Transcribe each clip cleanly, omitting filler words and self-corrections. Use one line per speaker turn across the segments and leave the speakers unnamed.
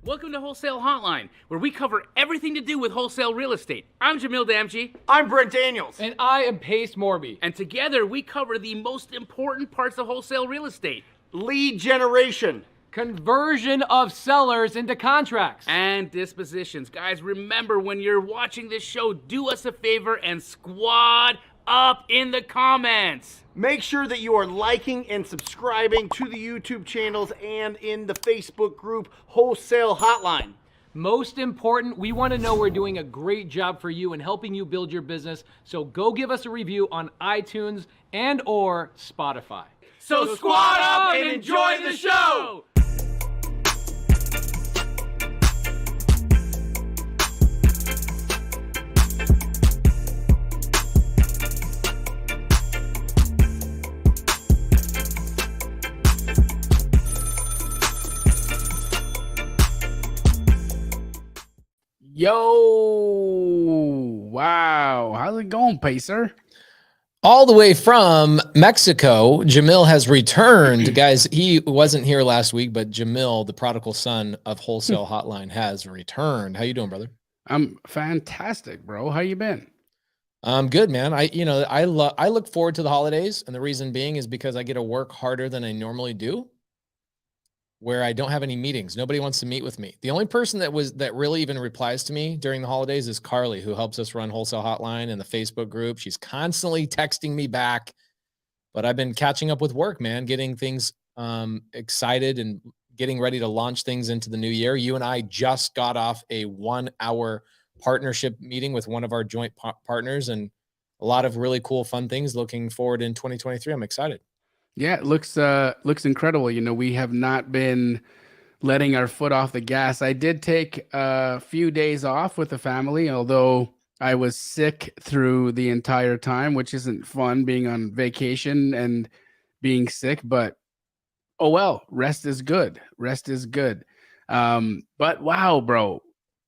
Welcome to Wholesale Hotline, where we cover everything to do with wholesale real estate. I'm Jamil Damji.
I'm Brent Daniels.
And I am Pace Morby.
And together we cover the most important parts of wholesale real estate.
Lead generation.
Conversion of sellers into contracts.
And dispositions. Guys, remember when you're watching this show, do us a favor and squad up in the comments.
Make sure that you are liking and subscribing to the YouTube channels and in the Facebook group Wholesale Hotline.
Most important, we want to know we're doing a great job for you and helping you build your business. So go give us a review on iTunes and or Spotify.
So squad up and enjoy the show!
Yo, wow. How's it going, Pacer?
All the way from Mexico, Jamil has returned. Guys, he wasn't here last week, but Jamil, the prodigal son of Wholesale Hotline, has returned. How you doing, brother?
I'm fantastic, bro. How you been?
I'm good, man. I look forward to the holidays, and the reason being is because I get to work harder than I normally do, where I don't have any meetings. Nobody wants to meet with me. The only person that really even replies to me during the holidays is Carly, who helps us run Wholesale Hotline and the Facebook group. She's constantly texting me back, but I've been catching up with work, man, getting things excited and getting ready to launch things into the new year. You and I just got off a 1-hour partnership meeting with one of our joint partners, and a lot of really cool, fun things looking forward in 2023. I'm excited.
Yeah, it looks incredible. You know, we have not been letting our foot off the gas. I did take a few days off with the family, although I was sick through the entire time, which isn't fun being on vacation and being sick, but oh well, rest is good. Rest is good. But wow, bro,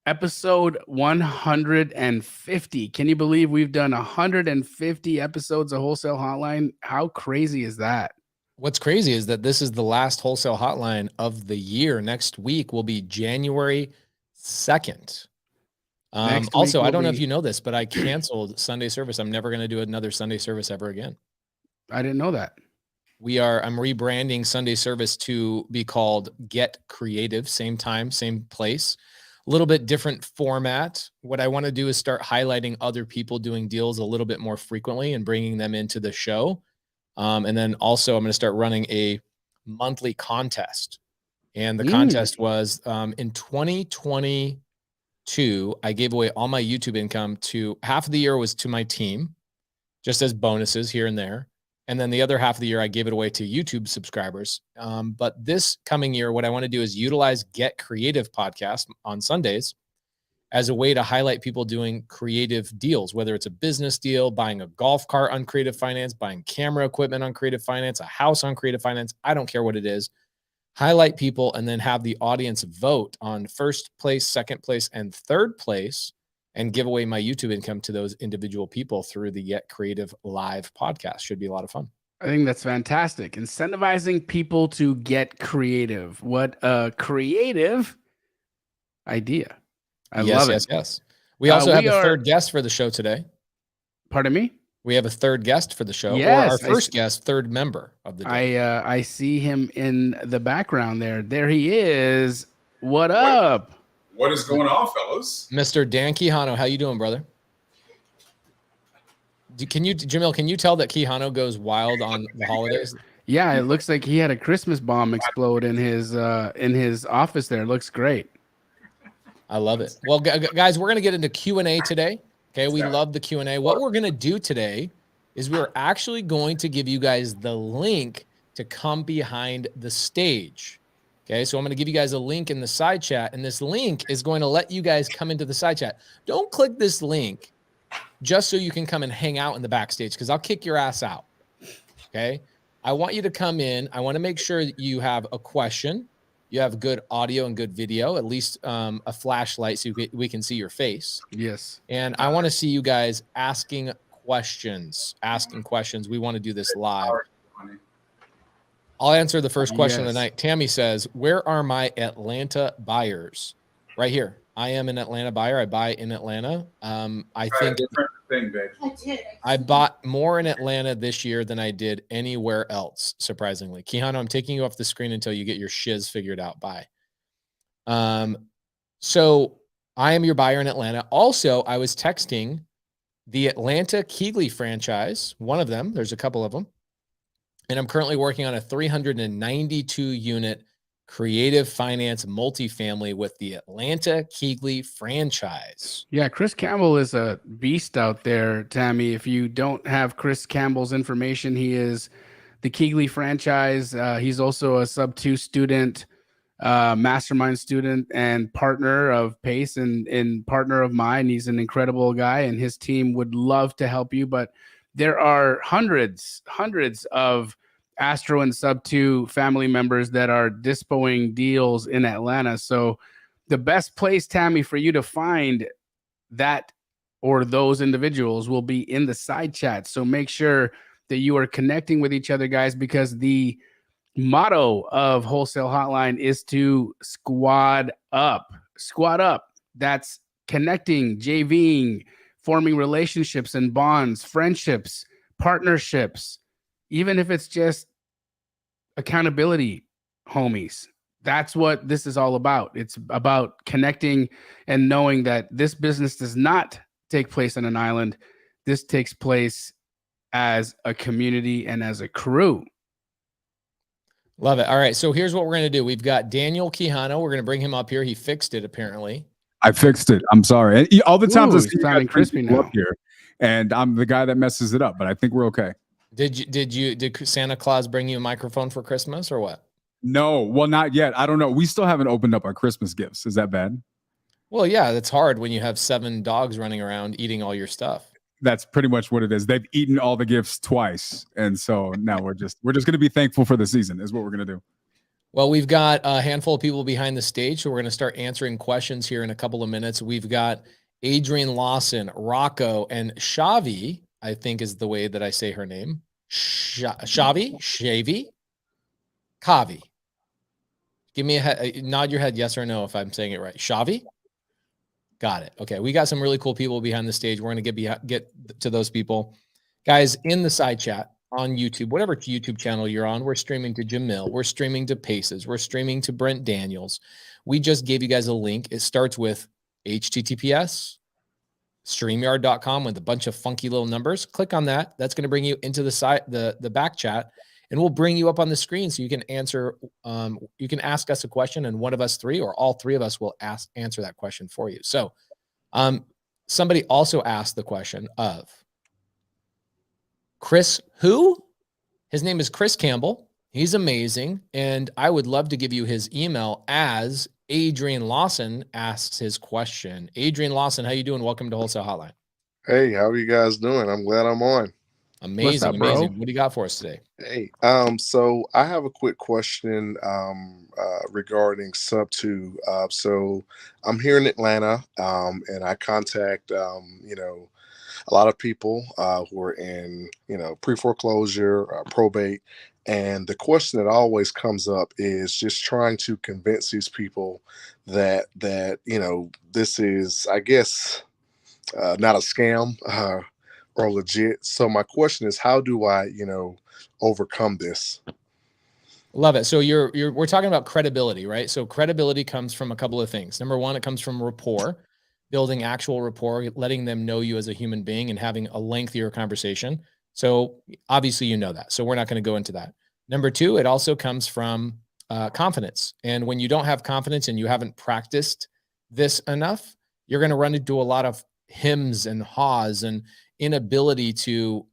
episode 150. Can you believe we've done 150 episodes of Wholesale Hotline? How crazy is that?
What's crazy is that this is the last Wholesale Hotline of the year. Next week will be January 2nd. Also, I don't know if you know this, but I canceled Sunday service. I'm never going to do another Sunday service ever again.
I didn't know that.
I'm rebranding Sunday service to be called Get Creative. Same time, same place. A little bit different format. What I want to do is start highlighting other people doing deals a little bit more frequently and bringing them into the show. And then also I'm going to start running a monthly contest. And the contest was in 2022, I gave away all my YouTube income to half of the year was to my team, just as bonuses here and there. And then the other half of the year, I gave it away to YouTube subscribers. But this coming year, what I want to do is utilize Get Creative podcast on Sundays as a way to highlight people doing creative deals, whether it's a business deal, buying a golf cart on Creative Finance, buying camera equipment on Creative Finance, a house on Creative Finance. I don't care what it is. Highlight people and then have the audience vote on first place, second place, and third place, and give away my YouTube income to those individual people through the Get Creative live podcast. Should be a lot of fun.
I think that's fantastic. Incentivizing people to get creative. What a creative idea. I love it.
Yes. We also have a third guest for the show today.
Pardon me?
We have a third guest for the show,
yes,
or our first guest, third member of the day.
I see him in the background there. There he is. What up?
What is going on, fellas?
Mr. Dan Quijano, how you doing, brother? Jamil, can you tell that Quijano goes wild on the holidays?
Yeah, it looks like he had a Christmas bomb explode in his office there. It looks great.
I love it. Well, guys, we're going to get into Q&A today. Okay, we love the Q&A. What we're going to do today is we're actually going to give you guys the link to come behind the stage. Okay, so I'm going to give you guys a link in the side chat, and this link is going to let you guys come into the side chat. Don't click this link just so you can come and hang out in the backstage, because I'll kick your ass out. Okay, I want you to come in. I want to make sure that you have a question. You have good audio and good video, at least a flashlight so we can see your face.
Yes.
And I want to see you guys asking questions. We want to do this live. I'll answer the first question of the
Yes.
night. Tammy says, where are my Atlanta buyers? Right here. I am an Atlanta buyer. I buy in Atlanta. I think
Different thing, babe.
I bought more in Atlanta this year than I did anywhere else, surprisingly. Keanu, I'm taking you off the screen until you get your shiz figured out. Bye. So I am your buyer in Atlanta. Also, I was texting the Atlanta Keegley franchise, one of them. There's a couple of them. And I'm currently working on a 392 unit creative finance multifamily with the Atlanta Keegley franchise.
Yeah, Chris Campbell is a beast out there, Tammy. If you don't have Chris Campbell's information, he is the Keegley franchise. He's also a sub-2 student, mastermind student and partner of Pace and partner of mine. He's an incredible guy, and his team would love to help you. But there are hundreds of Astro and sub-2 family members that are dispoing deals in Atlanta. So the best place, Tammy, for you to find that or those individuals will be in the side chat. So make sure that you are connecting with each other, guys, because the motto of Wholesale Hotline is to squad up. Squad up. That's connecting, JVing, forming relationships and bonds, friendships, partnerships, even if it's just accountability, homies. That's what this is all about. It's about connecting and knowing that this business does not take place on an island. This takes place as a community and as a crew.
Love it. All right. So here's what we're going to do. We've got Daniel Quijano. We're going to bring him up here. He fixed it, apparently.
I fixed it. I'm sorry. And all the times I
Ooh,
see
it's
you
sounding
guys bring
crispy
people
now.
up here, and I'm the guy that messes it up, but I think we're okay.
Did Santa Claus bring you a microphone for Christmas or what?
No, well, not yet. I don't know. We still haven't opened up our Christmas gifts. Is that bad?
Well, yeah, that's hard when you have 7 dogs running around eating all your stuff.
That's pretty much what it is. They've eaten all the gifts twice, and so now we're just going to be thankful for the season. Is what we're going to do.
Well, we've got a handful of people behind the stage, so we're going to start answering questions here in a couple of minutes. We've got Adrian Lawson, Rocco, and Shavi, I think is the way that I say her name. Shavi? Kavi. Give me a nod your head, yes or no, if I'm saying it right. Shavi? Got it. Okay, we got some really cool people behind the stage. We're going to get to those people. Guys, in the side chat on YouTube, whatever YouTube channel you're on, we're streaming to Jamil. We're streaming to Paces. We're streaming to Brent Daniels. We just gave you guys a link. It starts with HTTPS, StreamYard.com with a bunch of funky little numbers. Click on that. That's going to bring you into the back chat, and we'll bring you up on the screen so you can answer. You can ask us a question, and one of us three or all three of us will answer that question for you. So somebody also asked the question of Chris, who? His name is Chris Campbell. He's amazing, and I would love to give you his email as Adrian Lawson asks his question. Adrian Lawson, how you doing? Welcome to Wholesale Hotline.
Hey, how are you guys doing? I'm glad I'm on.
Amazing,
up, bro?
amazing. What do you got for us today?
Hey, so I have a quick question regarding sub-2. So I'm here in Atlanta, and I contact a lot of people who are in pre-foreclosure, probate, and the question that always comes up is just trying to convince these people that this is, I guess, not a scam or legit. So my question is, how do I overcome this?
Love it. So we're talking about credibility, right? So credibility comes from a couple of things. Number one, it comes from rapport, building actual rapport, letting them know you as a human being and having a lengthier conversation. So obviously you know that. So we're not going to go into that. Number two, it also comes from confidence. And when you don't have confidence and you haven't practiced this enough, you're going to run into a lot of hems and haws and inability to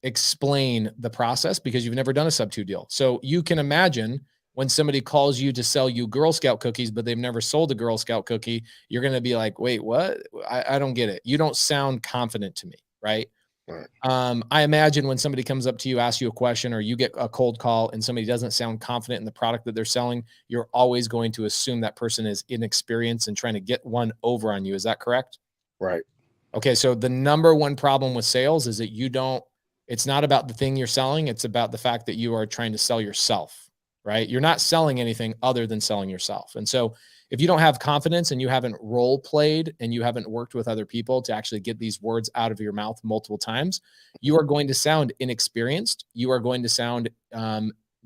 explain the process because you've never done a sub-2 deal. So you can imagine when somebody calls you to sell you Girl Scout cookies, but they've never sold a Girl Scout cookie, you're going to be like, wait, what? I don't get it. You don't sound confident to me, right?
Right.
I imagine when somebody comes up to you, asks you a question, or you get a cold call and somebody doesn't sound confident in the product that they're selling, you're always going to assume that person is inexperienced and trying to get one over on you. Is that correct?
Right.
Okay. So the number one problem with sales is that you don't It's not about the thing you're selling. It's about the fact that you are trying to sell yourself, right? You're not selling anything other than selling yourself. And so if you don't have confidence and you haven't role played and you haven't worked with other people to actually get these words out of your mouth multiple times, you are going to sound inexperienced. You are going to sound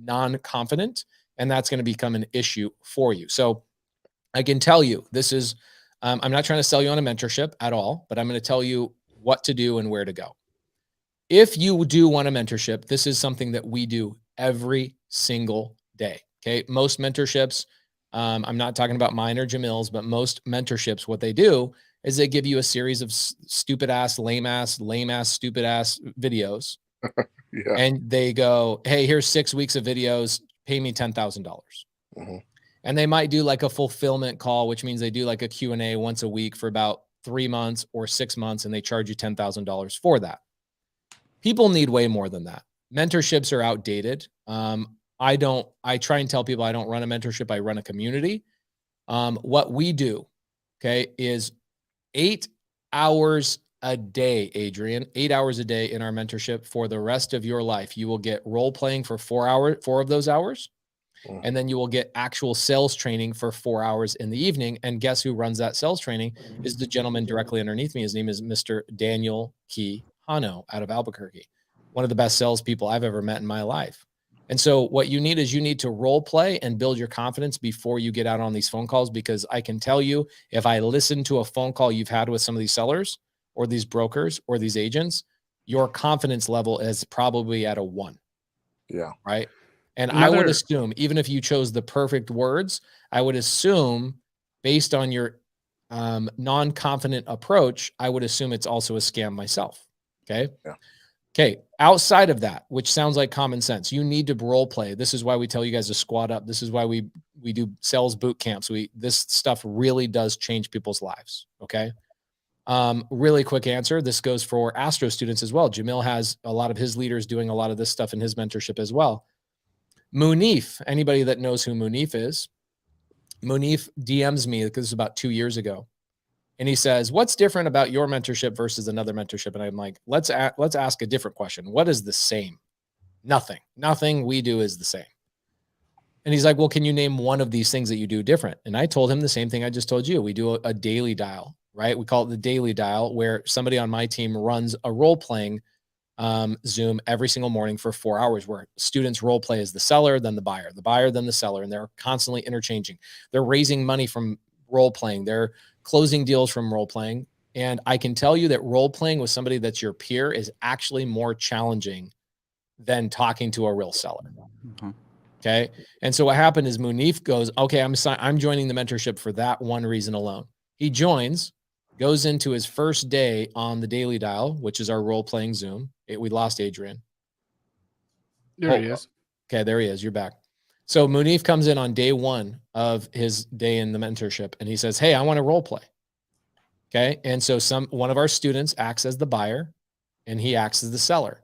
non-confident, and that's going to become an issue for you. So I can tell you, this is, I'm not trying to sell you on a mentorship at all, but I'm going to tell you what to do and where to go. If you do want a mentorship, this is something that we do every single day. Okay. Most mentorships, I'm not talking about mine or Jamil's, but most mentorships, what they do is they give you a series of stupid ass, lame ass, stupid ass videos.
Yeah.
And they go, hey, here's 6 weeks of videos, pay me $10,000.
Mm-hmm.
And they might do like a fulfillment call, which means they do like a Q&A once a week for about 3 months or 6 months, and they charge you $10,000 for that. People need way more than that. Mentorships are outdated. I try and tell people I don't run a mentorship. I run a community. What we do, okay, is 8 hours a day, Adrian, 8 hours a day in our mentorship for the rest of your life. You will get role playing for 4 of those hours. And then you will get actual sales training for 4 hours in the evening. And guess who runs that sales training is the gentleman directly underneath me. His name is Mr. Daniel Key Hano out of Albuquerque, one of the best salespeople I've ever met in my life. And so what you need is you need to role play and build your confidence before you get out on these phone calls, because I can tell you, if I listen to a phone call you've had with some of these sellers or these brokers or these agents, your confidence level is probably at a 1.
Yeah.
Right. And I would assume, even if you chose the perfect words, I would assume, based on your non-confident approach, I would assume it's also a scam myself. Okay.
Yeah.
Okay. Outside of that, which sounds like common sense, you need to role play. This is why we tell you guys to squat up. This is why we do sales boot camps. This stuff really does change people's lives. Okay. Really quick answer. This goes for Astro students as well. Jamil has a lot of his leaders doing a lot of this stuff in his mentorship as well. Munif, anybody that knows who Munif is, Munif DMs me, because this is about 2 years ago. And he says, what's different about your mentorship versus another mentorship? And I'm like, let's ask a different question. What is the same? Nothing we do is the same. And he's like, well, can you name one of these things that you do different? And I told him the same thing I just told you. We do a daily dial, right? We call it the daily dial, where somebody on my team runs a role-playing Zoom every single morning for 4 hours, where students role play as the seller, then the buyer, then the seller, and they're constantly interchanging. They're raising money from role playing. They're closing deals from role playing. And I can tell you that role playing with somebody that's your peer is actually more challenging than talking to a real seller.
Mm-hmm.
Okay. And so what happened is Munif goes, okay, I'm joining the mentorship for that one reason alone. He joins, goes into his first day on the daily dial, which is our role playing Zoom. We lost Adrian.
There he is.
Okay, there he is. You're back. So Munif comes in on day 1 of his day in the mentorship, and he says, hey, I want to role play. Okay. And so one of our students acts as the buyer and he acts as the seller.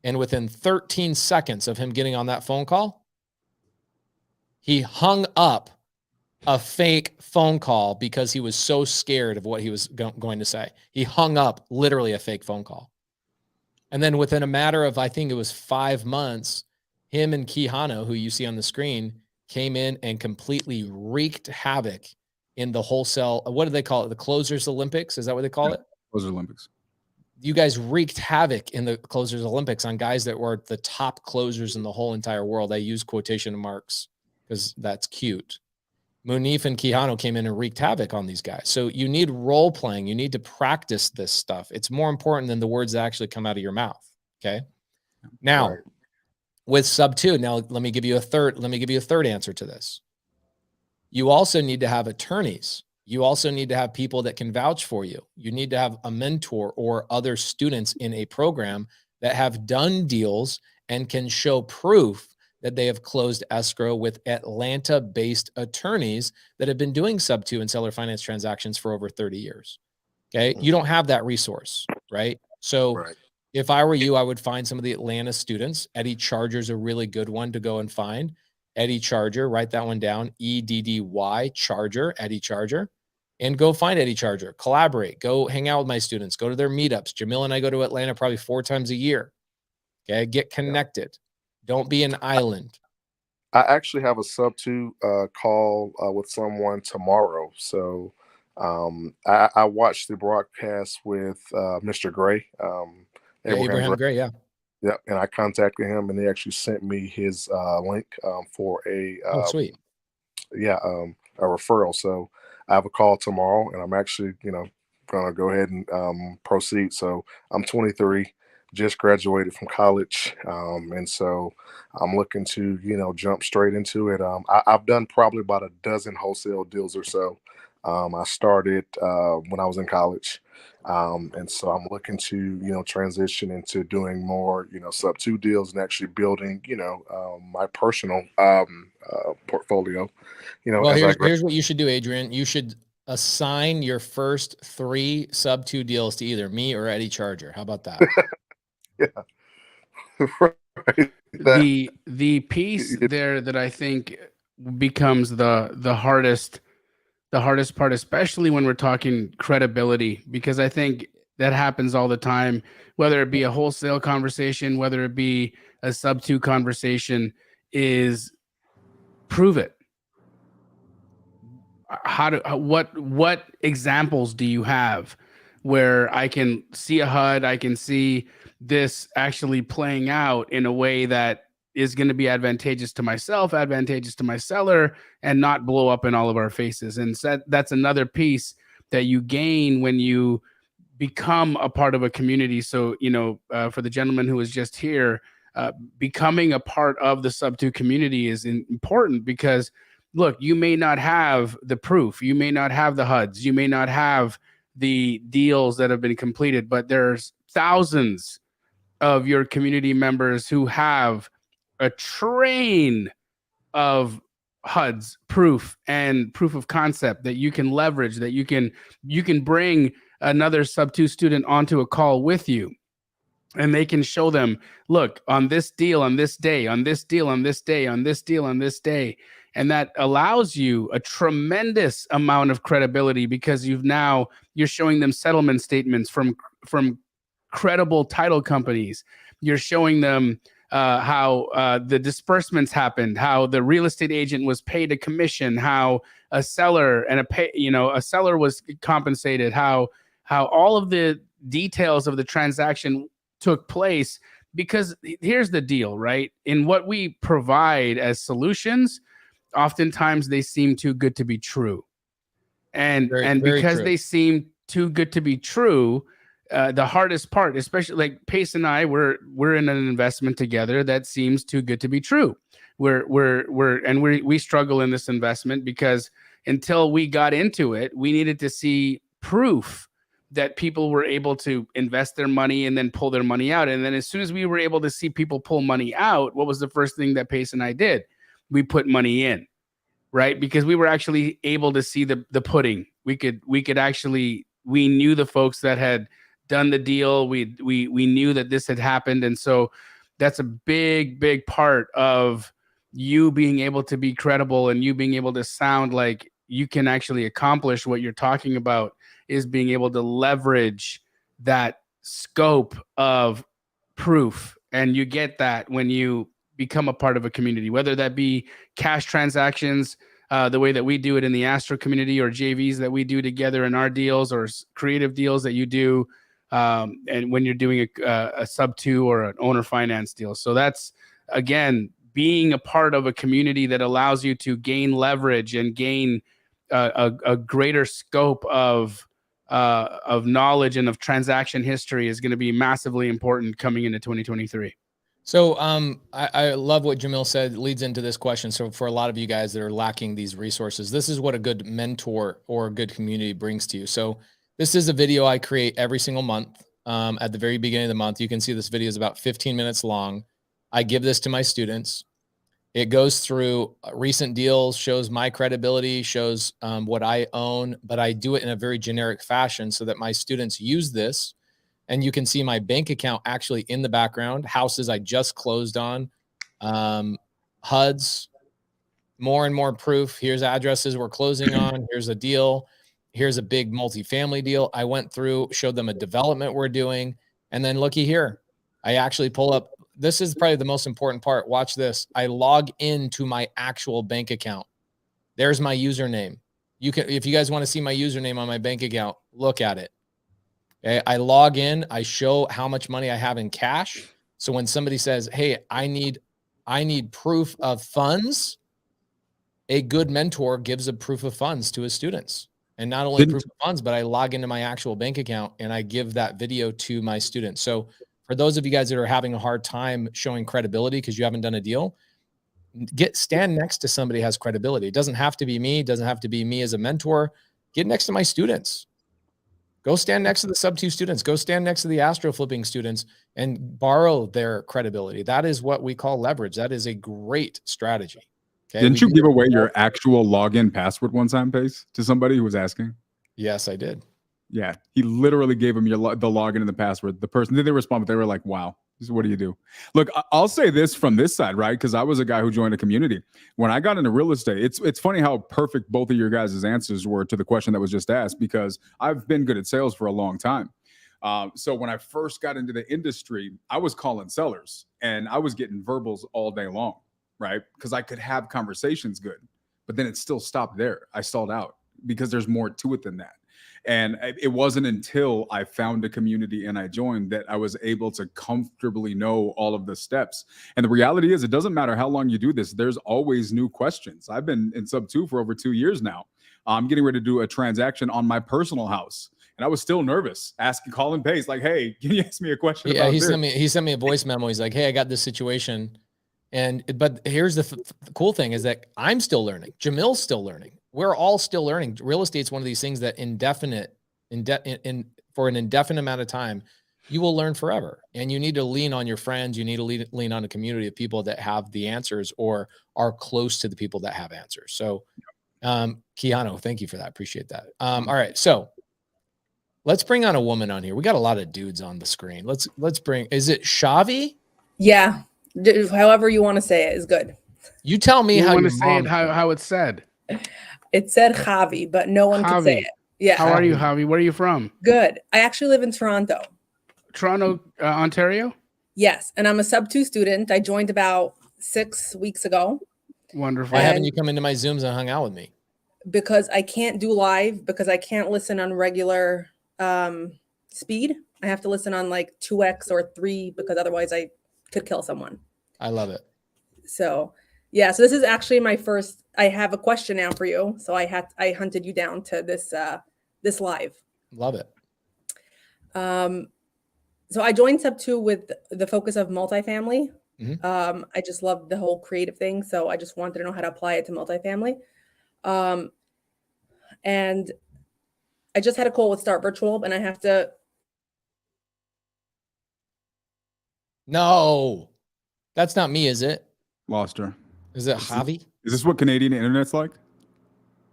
And within 13 seconds of him getting on that phone call, he hung up a fake phone call because he was so scared of what he was going to say. He hung up literally a fake phone call. And then within a matter of, I think it was 5 months, him and Kihano, who you see on the screen, came in and completely wreaked havoc in the wholesale. What do they call it? The Closers Olympics? Is that what they call it?
Those are Olympics.
You guys wreaked havoc in the Closers Olympics on guys that were the top closers in the whole entire world. I use quotation marks because that's cute. Munif and Kihano came in and wreaked havoc on these guys. So you need role playing. You need to practice this stuff. It's more important than the words that actually come out of your mouth. Okay. Now,
Right.
with sub 2, now let me give you a third answer to this. You also need to have attorneys. You also need to have people that can vouch for you. You need to have a mentor or other students in a program that have done deals and can show proof that they have closed escrow with Atlanta-based attorneys that have been doing sub 2 and seller finance transactions for over 30 years. Okay. You don't have that resource, right? So
Right.
if I were you, I would find some of the Atlanta students. Eddie Charger's a really good one to go and find. Eddie Charger, write that one down. EDDY Charger, Eddie Charger, and go find Eddie Charger, collaborate, go hang out with my students, go to their meetups. Jamil and I go to Atlanta probably 4 times a year. Okay. Get connected. Don't be an island.
I actually have a sub two call with someone tomorrow. So I watched the broadcast with Mr. Gray,
Yeah, Abraham Gray. Yeah.
Yep, and I contacted him, and they actually sent me his link for
Oh, sweet.
a referral. So I have a call tomorrow, and I'm actually, gonna go ahead and proceed. So I'm 23, just graduated from college, and so I'm looking to, jump straight into it. I've done probably about a dozen wholesale deals or so. I started when I was in college. And so I'm looking to, transition into doing more, sub two deals and actually building, my personal portfolio,
Well,
as I grow.
here's what you should do, Adrian. You should assign your first 3 sub 2 deals to either me or Eddie Charger. How about that?
Yeah. Right.
The piece there that I think becomes the hardest part, especially when we're talking credibility, because I think that happens all the time, whether it be a wholesale conversation, whether it be a sub 2 conversation, is prove it. What examples do you have where I can see a HUD, I can see this actually playing out in a way that is going to be advantageous to myself, advantageous to my seller, and not blow up in all of our faces? And so that's another piece that you gain when you become a part of a community. So, for the gentleman who was just here, becoming a part of the sub 2 community is important, because look, you may not have the proof, you may not have the HUDs, you may not have the deals that have been completed, but there's thousands of your community members who have a train of HUDs, proof, and proof of concept that you can leverage, that you can bring another sub 2 student onto a call with you, and they can show them, look, on this deal on this day, on this deal on this day, on this deal on this day. And that allows you a tremendous amount of credibility, because you're showing them settlement statements from credible title companies. You're showing them how the disbursements happened, how the real estate agent was paid a commission, how a seller and a seller was compensated, how all of the details of the transaction took place. Because here's the deal, right? In what we provide as solutions, oftentimes they seem too good to be true. And
Very
because
true.
they seem too good to be true, the hardest part, especially like Pace and I, we're in an investment together that seems too good to be true. We struggle in this investment because until we got into it, we needed to see proof that people were able to invest their money and then pull their money out. And then as soon as we were able to see people pull money out, what was the first thing that Pace and I did? We put money in, right? Because we were actually able to see the pudding. We knew the folks that had done the deal. We knew that this had happened. And so that's a big part of you being able to be credible and you being able to sound like you can actually accomplish what you're talking about, is being able to leverage that scope of proof. And you get that when you become a part of a community, whether that be cash transactions, the way that we do it in the Astro community, or JVs that we do together in our deals, or creative deals that you do, and when you're doing a sub 2 or an owner finance deal. So that's, again, being a part of a community that allows you to gain leverage and gain a greater scope of knowledge and of transaction history is going to be massively important coming into 2023.
So I love what Jamil said. It leads into this question. So for a lot of you guys that are lacking these resources, this is what a good mentor or a good community brings to you. So this is a video I create every single month. At the very beginning of the month, you can see this video is about 15 minutes long. I give this to my students. It goes through recent deals, shows my credibility, shows what I own, but I do it in a very generic fashion so that my students use this. And you can see my bank account actually in the background, houses I just closed on, HUDs, more and more proof. Here's addresses we're closing on. Here's a deal. Here's a big multifamily deal. I went through, showed them a development we're doing. And then looky here, I actually pull up this is probably the most important part. Watch this. I log into my actual bank account. There's my username. You can, if you guys want to see my username on my bank account, look at it. Okay. I log in, I show how much money I have in cash. So when somebody says, hey, I need proof of funds, a good mentor gives a proof of funds to his students. And not only proof of funds, but I log into my actual bank account and I give that video to my students. So for those of you guys that are having a hard time showing credibility because you haven't done a deal, stand next to somebody who has credibility. It doesn't have to be me. It doesn't have to be me as a mentor. Get next to my students. Go stand next to the sub 2 students. Go stand next to the astro flipping students and borrow their credibility. That is what we call leverage. That is a great strategy. Okay,
Didn't you give away your actual login password one time, Pace, to somebody who was asking?
Yes, I did.
Yeah, he literally gave him the login and the password. The person, did they respond? But they were like, wow, this is, what do you do? Look, I'll say this from this side, right? Because I was a guy who joined a community. When I got into real estate, it's funny how perfect both of your guys' answers were to the question that was just asked, because I've been good at sales for a long time. So when I first got into the industry, I was calling sellers and I was getting verbals all day long, right? Because I could have conversations good, but then it still stopped there. I stalled out because there's more to it than that. And it wasn't until I found a community and I joined that I was able to comfortably know all of the steps. And the reality is, it doesn't matter how long you do this, there's always new questions. I've been in sub 2 for over 2 years now. I'm getting ready to do a transaction on my personal house. And I was still nervous, calling Pace, like, hey, can you ask me a question about this?
He sent me a voice memo. He's like, hey, I got this situation. But here's the cool thing is that I'm still learning. Jamil's still learning. We're all still learning. Real estate's one of these things that for an indefinite amount of time, you will learn forever. And you need to lean on your friends. You need to lean on a community of people that have the answers or are close to the people that have answers. So, Keanu, thank you for that. Appreciate that. All right. So let's bring on a woman on here. We got a lot of dudes on the screen. Let's bring, is it Shavi?
Yeah. However you want to say it is good.
You tell me how
you
you
want to say it, how it's said.
It said Javi, but no one could say it. Yeah.
How are you, Javi? Where are you from?
Good. I actually live in Toronto.
Toronto, Ontario?
Yes. And I'm a sub 2 student. I joined about 6 weeks ago.
Wonderful.
Why haven't you come into my Zooms and hung out with me?
Because I can't do live, because I can't listen on regular speed. I have to listen on like 2x or 3, because otherwise I could kill someone.
I love it.
So yeah, so this is actually my first. I have a question now for you. So I hunted you down to this live.
Love it.
So I joined sub 2 with the focus of multifamily.
Mm-hmm.
I just love the whole creative thing. So I just wanted to know how to apply it to multifamily. And I just had a call with Start Virtual, and I have to.
No, that's not me, is it?
Lost her.
Is it Javi?
Is this what Canadian internet's like?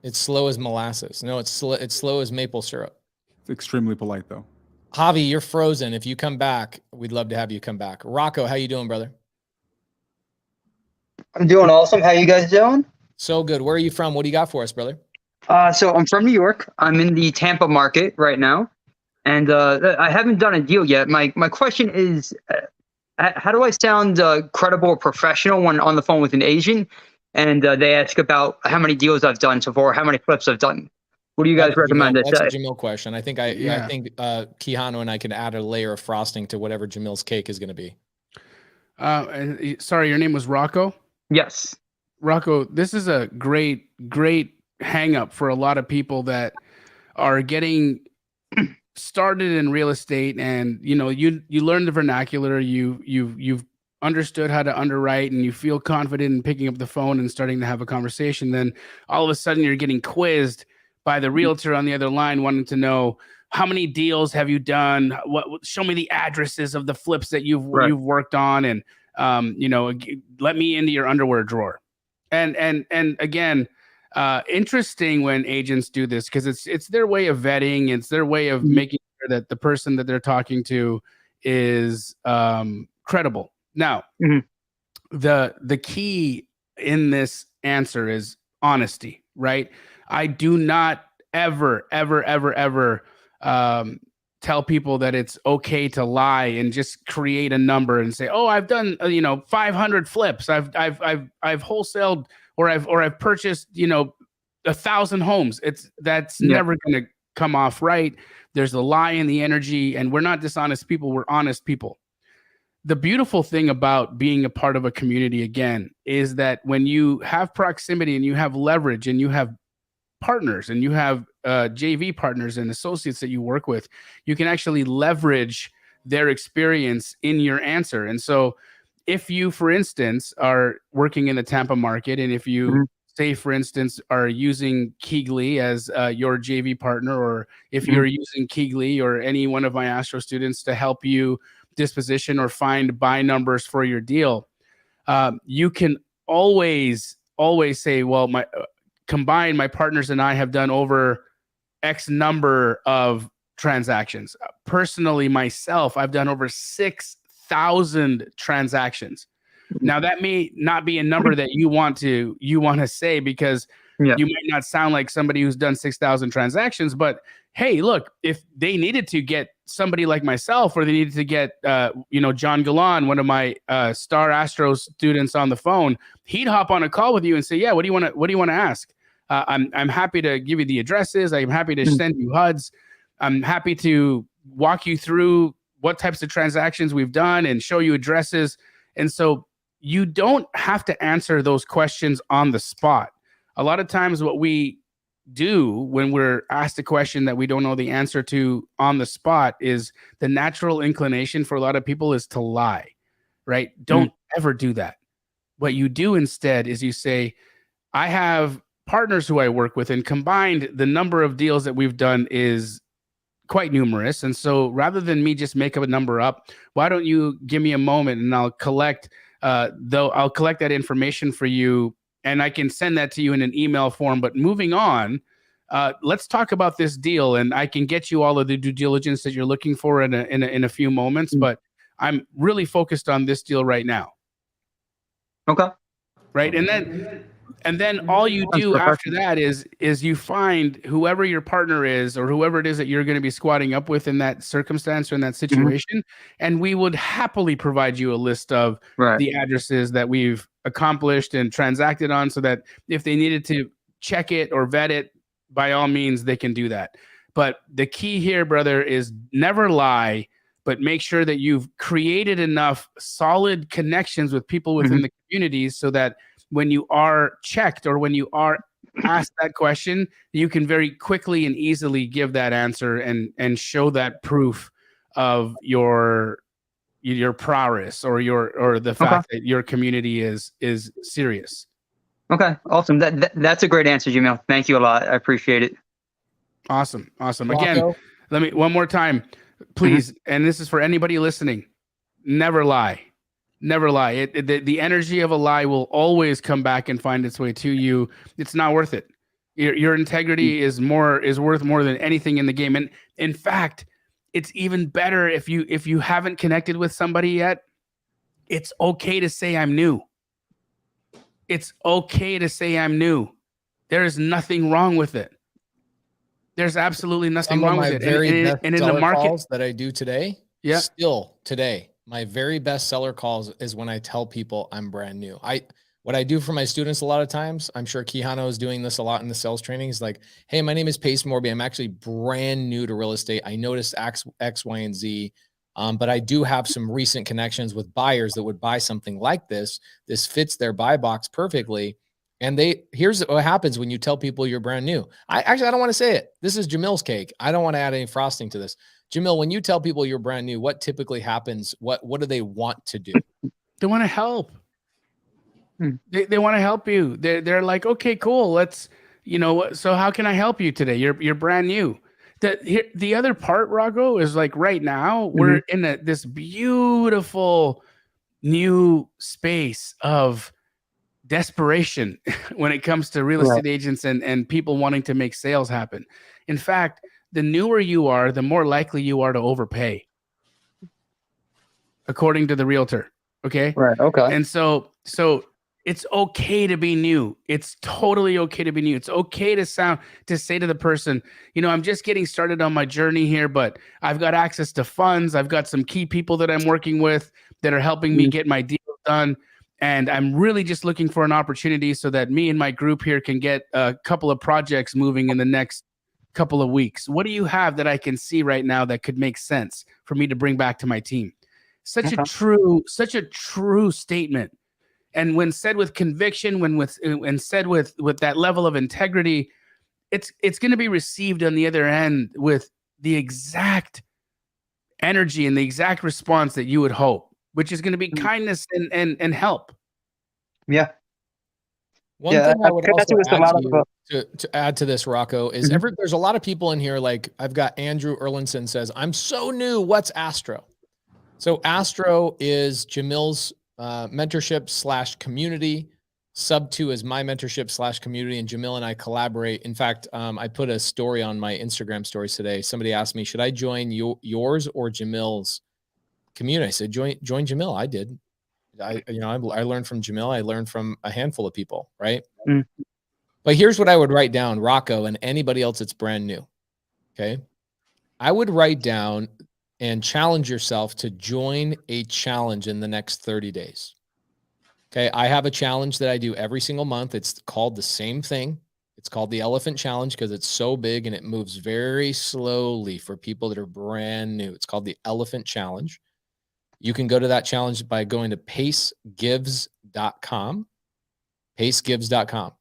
It's slow as molasses. No, it's slow as maple syrup.
It's extremely polite, though.
Javi, you're frozen. If you come back, we'd love to have you come back. Rocco, how you doing, brother?
I'm doing awesome. How you guys doing?
So good. Where are you from? What do you got for us, brother?
So I'm from New York. I'm in the Tampa market right now, and I haven't done a deal yet. My question is, how do I sound credible or professional when on the phone with an agent, and they ask about how many deals I've done so far, how many flips I've done? What do you guys recommend?
That's a Jamil question. I think Keanu and I can add a layer of frosting to whatever Jamil's cake is going to be.
Sorry, your name was Rocco?
Yes.
Rocco, this is a great hang up for a lot of people that are getting started in real estate, and you learn the vernacular, you've understood how to underwrite, and you feel confident in picking up the phone and starting to have a conversation. Then all of a sudden you're getting quizzed by the realtor on the other line, wanting to know how many deals have you done, show me the addresses of the flips that you've worked on, and let me into your underwear drawer. And again, interesting when agents do this, because it's their way of vetting. It's their way of making sure that the person that they're talking to is credible. Now, the key in this answer is honesty, right? I do not ever tell people that it's okay to lie and just create a number and say, "Oh, I've done 500 flips. I've wholesaled or I've purchased 1,000 homes." That's
Yeah.
never going to come off right. There's a lie in the energy, and we're not dishonest people. We're honest people. The beautiful thing about being a part of a community, again, is that when you have proximity and you have leverage and you have partners and you have JV partners and associates that you work with, you can actually leverage their experience in your answer. And so if you, for instance, are working in the Tampa market, and if you say, for instance, are using Keegley as your JV partner, or if you're using Keegley or any one of my Astro students to help you disposition or find buy numbers for your deal, you can always say, well, combined, my partners and I have done over X number of transactions. Personally, myself, I've done over 6,000 transactions. Now, that may not be a number that you want to say, because you might not sound like somebody who's done 6,000 transactions. But hey, look, if they needed to get somebody like myself, or they needed to get John Galan, one of my Star Astro students, on the phone, he'd hop on a call with you and say, "Yeah, what do you want to ask? I'm happy to give you the addresses. I'm happy to send you HUDs. I'm happy to walk you through what types of transactions we've done and show you addresses." And so you don't have to answer those questions on the spot. A lot of times what we do when we're asked a question that we don't know the answer to on the spot is the natural inclination for a lot of people is to lie, right? Don't ever do that. What you do instead is you say, "I have partners who I work with, and combined, the number of deals that we've done is quite numerous. And so rather than me just make up a number up, why don't you give me a moment and I'll collect that information for you, and I can send that to you in an email form. But moving on, let's talk about this deal, and I can get you all of the due diligence that you're looking for in a few moments. But I'm really focused on this deal right now."
Okay.
Right. And then all you do after that is you find whoever your partner is, or whoever it is that you're going to be squatting up with in that circumstance or in that situation. And we would happily provide you a list of the addresses that we've accomplished and transacted on, so that if they needed to check it or vet it, by all means, they can do that. But the key here, brother, is never lie, but make sure that you've created enough solid connections with people within the communities, so that when you are checked or when you are asked that question, you can very quickly and easily give that answer and show that proof of your prowess, or the fact that your community is serious.
Okay, awesome. That's a great answer, Jamil. Thank you a lot. I appreciate it.
Awesome. Again, let me one more time, please. And this is for anybody listening. Never lie. Never lie. The energy of a lie will always come back and find its way to you. It's not worth it. Your integrity is worth more than anything in the game. And in fact, it's even better if you haven't connected with somebody yet. It's okay to say, "I'm new." It's okay to say, "I'm new." There is nothing wrong with it. There's absolutely nothing wrong with it. And in the market
calls that I do today, still today, my very best seller calls is when I tell people I'm brand new. What I do for my students a lot of times, I'm sure Quijano is doing this a lot in the sales training, is like, "Hey, my name is Pace Morby. I'm actually brand new to real estate. I noticed X, Y, and Z. But I do have some recent connections with buyers that would buy something like this. This fits their buy box perfectly." And here's what happens when you tell people you're brand new. I don't want to say it. This is Jamil's cake. I don't want to add any frosting to this. Jamil, when you tell people you're brand new, what typically happens? What do they want to do?
They want to help. They want to help you. They're like, "Okay, cool. Let's, so how can I help you today? You're brand new." The other part, Rago, is like right now we're in this beautiful new space of desperation when it comes to real estate agents and people wanting to make sales happen. In fact, the newer you are, the more likely you are to overpay, according to the realtor. Okay.
Right. Okay.
And so It's okay to be new. It's totally okay to be new. It's okay to say to the person, I'm just getting started on my journey here, but I've got access to funds. I've got some key people that I'm working with that are helping me get my deal done. And I'm really just looking for an opportunity so that me and my group here can get a couple of projects moving in the next couple of weeks. What do you have that I can see right now that could make sense for me to bring back to my team? Such a true statement. And when said with conviction, when said with that level of integrity, it's going to be received on the other end with the exact energy and the exact response that you would hope, which is going to be kindness and help.
Yeah.
One thing I would also add to add to this, Rocco, is there's a lot of people in here. Like I've got Andrew Erlinson says, I'm so new. What's Astro? So Astro is Jamil's mentorship / community. Sub 2 is my mentorship / community, and Jamil and I collaborate. In fact, I put a story on my Instagram stories today. Somebody asked me, should I join yours or Jamil's community? I said, join Jamil. I did. I learned from Jamil. I learned from a handful of people, right? But here's what I would write down, Rocco, and anybody else that's brand new. Okay. I would write down and challenge yourself to join a challenge in the next 30 days. Okay. I have a challenge that I do every single month. It's called the same thing. It's called the Elephant Challenge because it's so big and it moves very slowly for people that are brand new. It's called the Elephant Challenge. You can go to that challenge by going to pacegives.com. Pacegives.com.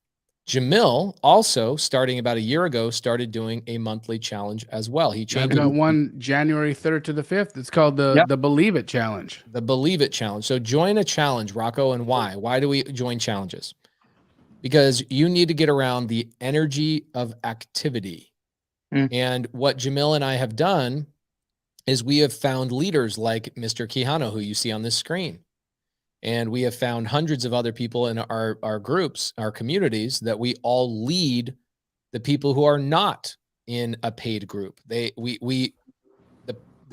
Jamil also, starting about a year ago, started doing a monthly challenge as well. He changed.
I've got one January 3rd to the 5th. It's called the Believe It Challenge.
The Believe It Challenge. So join a challenge, Rocco, and why? Why do we join challenges? Because you need to get around the energy of activity. And what Jamil and I have done is we have found leaders like Mr. Quijano, who you see on this screen. And we have found hundreds of other people in our groups, our communities, that we all lead the people who are not in a paid group. The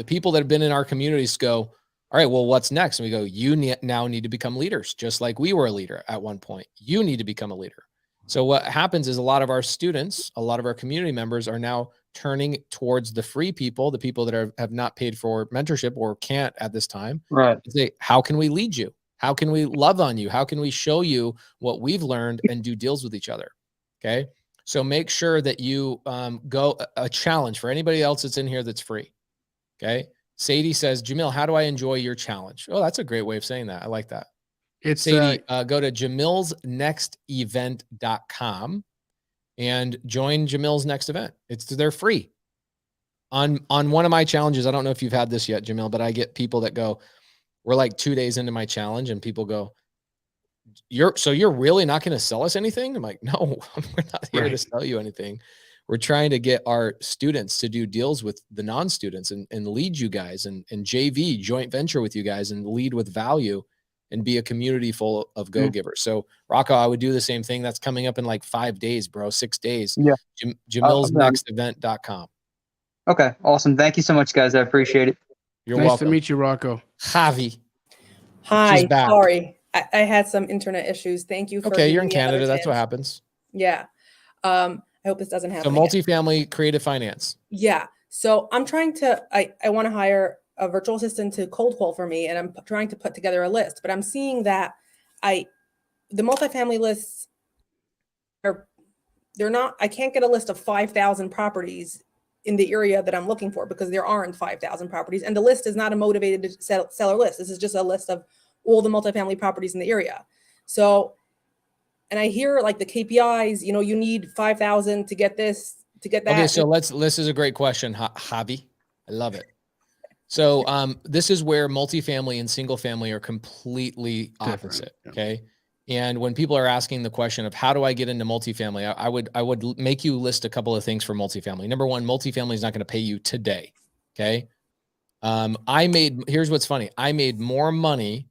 people that have been in our communities go, all right, well, what's next? And we go, you now need to become leaders, just like we were a leader at one point. You need to become a leader. So what happens is a lot of our students, a lot of our community members are now turning towards the free people, the people that have not paid for mentorship or can't at this time.
Right.
Say, how can we lead you? How can we love on you? How can we show you what we've learned and do deals with each other? Okay. So make sure that you go a challenge for anybody else that's in here that's free. Okay. Sadie says, Jamil, how do I enjoy your challenge? Oh, that's a great way of saying that. I like that.
It's
Sadie, go to jamilsnextevent.com and join Jamil's next event. They're free. On one of my challenges, I don't know if you've had this yet, Jamil, but I get people that go, we're like 2 days into my challenge and people go, you're really not going to sell us anything? I'm like, no, we're not here to sell you anything. We're trying to get our students to do deals with the non-students and lead you guys and JV, joint venture with you guys and lead with value and be a community full of go-givers. So Rocco, I would do the same thing. That's coming up in like 5 days, bro, 6 days.
Yeah.
Jamilsnextevent.com.
Okay. Awesome. Thank you so much, guys. I appreciate it.
You're
nice
welcome.
to meet you, Rocco.
Javi.
Hi.
She's back.
Sorry. I had some internet issues. Thank you for
Okay, you're in
giving me
Canada.
another
That's what
chance.
happens.
Yeah. I hope this doesn't happen.
So multifamily creative finance.
Yeah. So I'm trying to, I want to hire a virtual assistant to cold call for me. And I'm trying to put together a list, but I'm seeing that the multifamily lists they're not, I can't get a list of 5,000 properties in the area that I'm looking for because there aren't 5,000 properties. And the list is not a motivated seller list. This is just a list of all the multifamily properties in the area. So, and I hear like the KPIs, you need 5,000 to get this, to get that.
Okay, so this is a great question, Javi. I love it. So this is where multifamily and single family are completely opposite. Okay. And when people are asking the question of how do I get into multifamily, I would make you list a couple of things for multifamily. Number one, multifamily is not going to pay you today. Okay. Here's what's funny. I made more money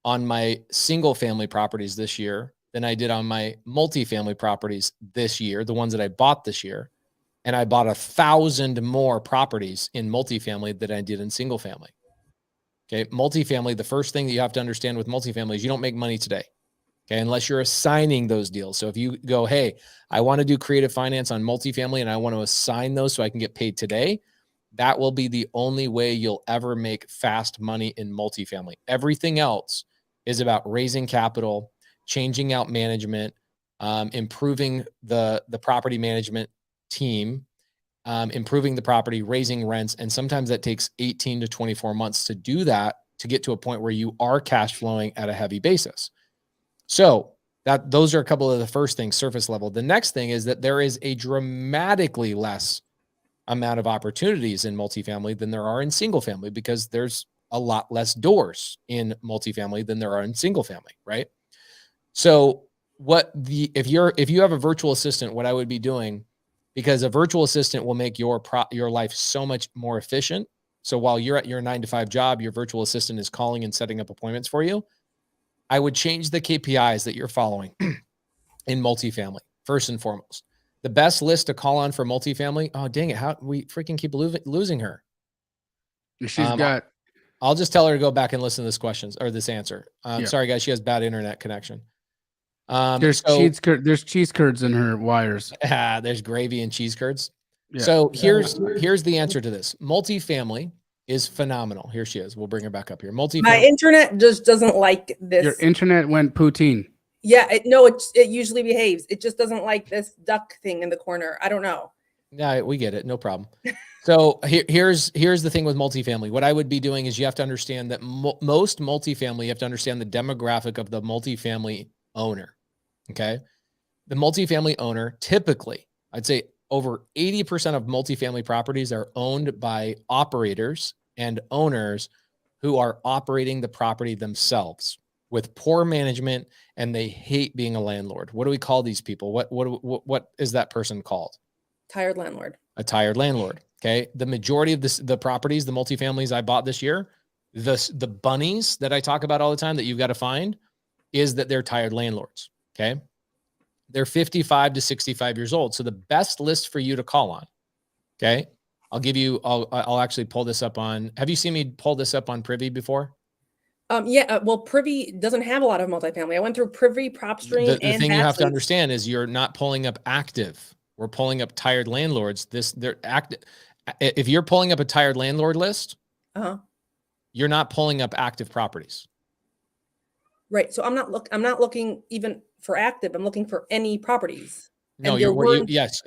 on my single family properties this year than I did on my multifamily properties this year, the ones that I bought this year. And I bought 1,000 more properties in multifamily than I did in single family. Okay. Multifamily, the first thing that you have to understand with multifamily is you don't make money today. Okay. Unless you're assigning those deals. So if you go, hey, I want to do creative finance on multifamily and I want to assign those so I can get paid today, that will be the only way you'll ever make fast money in multifamily. Everything else is about raising capital, changing out management, improving the property management team, improving the property, raising rents. And sometimes that takes 18 to 24 months to do that, to get to a point where you are cash flowing at a heavy basis. So those are a couple of the first things, surface level. The next thing is that there is a dramatically less amount of opportunities in multifamily than there are in single family, because there's a lot less doors in multifamily than there are in single family, right? So if you have a virtual assistant, what I would be doing, because a virtual assistant will make your life so much more efficient. So while you're at your 9-to-5 job, your virtual assistant is calling and setting up appointments for you. I would change the KPIs that you're following in multifamily, first and foremost. The best list to call on for multifamily. Oh, dang it. How we freaking keep losing her. I'll just tell her to go back and listen to this questions or this answer. Sorry guys. She has bad internet connection.
There's cheese curds in her wires.
There's gravy and cheese curds.
Yeah.
So here's the answer to this. Multifamily is phenomenal. Here she is. We'll bring her back up here. Multifamily.
My internet just doesn't like this.
Your internet went poutine.
Yeah, it usually behaves. It just doesn't like this duck thing in the corner. I don't know.
Yeah, we get it. No problem. So here's the thing with multifamily. What I would be doing is you have to understand that most multifamily, you have to understand the demographic of the multifamily owner. Okay. The multifamily owner, typically, I'd say over 80% of multifamily properties are owned by operators and owners who are operating the property themselves with poor management, and they hate being a landlord. What do we call these people? What is that person called?
Tired landlord.
A tired landlord. Okay. The majority of the properties, the multifamilies I bought this year, the bunnies that I talk about all the time that you've got to find, is that they're tired landlords. Okay. They're 55 to 65 years old. So the best list for you to call on. Okay. I'll actually pull this up on, have you seen me pull this up on Privy before?
Well, Privy doesn't have a lot of multifamily. I went through Privy, PropStream,
The
and
thing you have to
Fastlead.
understand is you're not pulling up active. We're pulling up tired landlords. They're active. If you're pulling up a tired landlord list, you're not pulling up active properties.
Right. So I'm not looking even for active. I'm looking for any properties.
No, yes.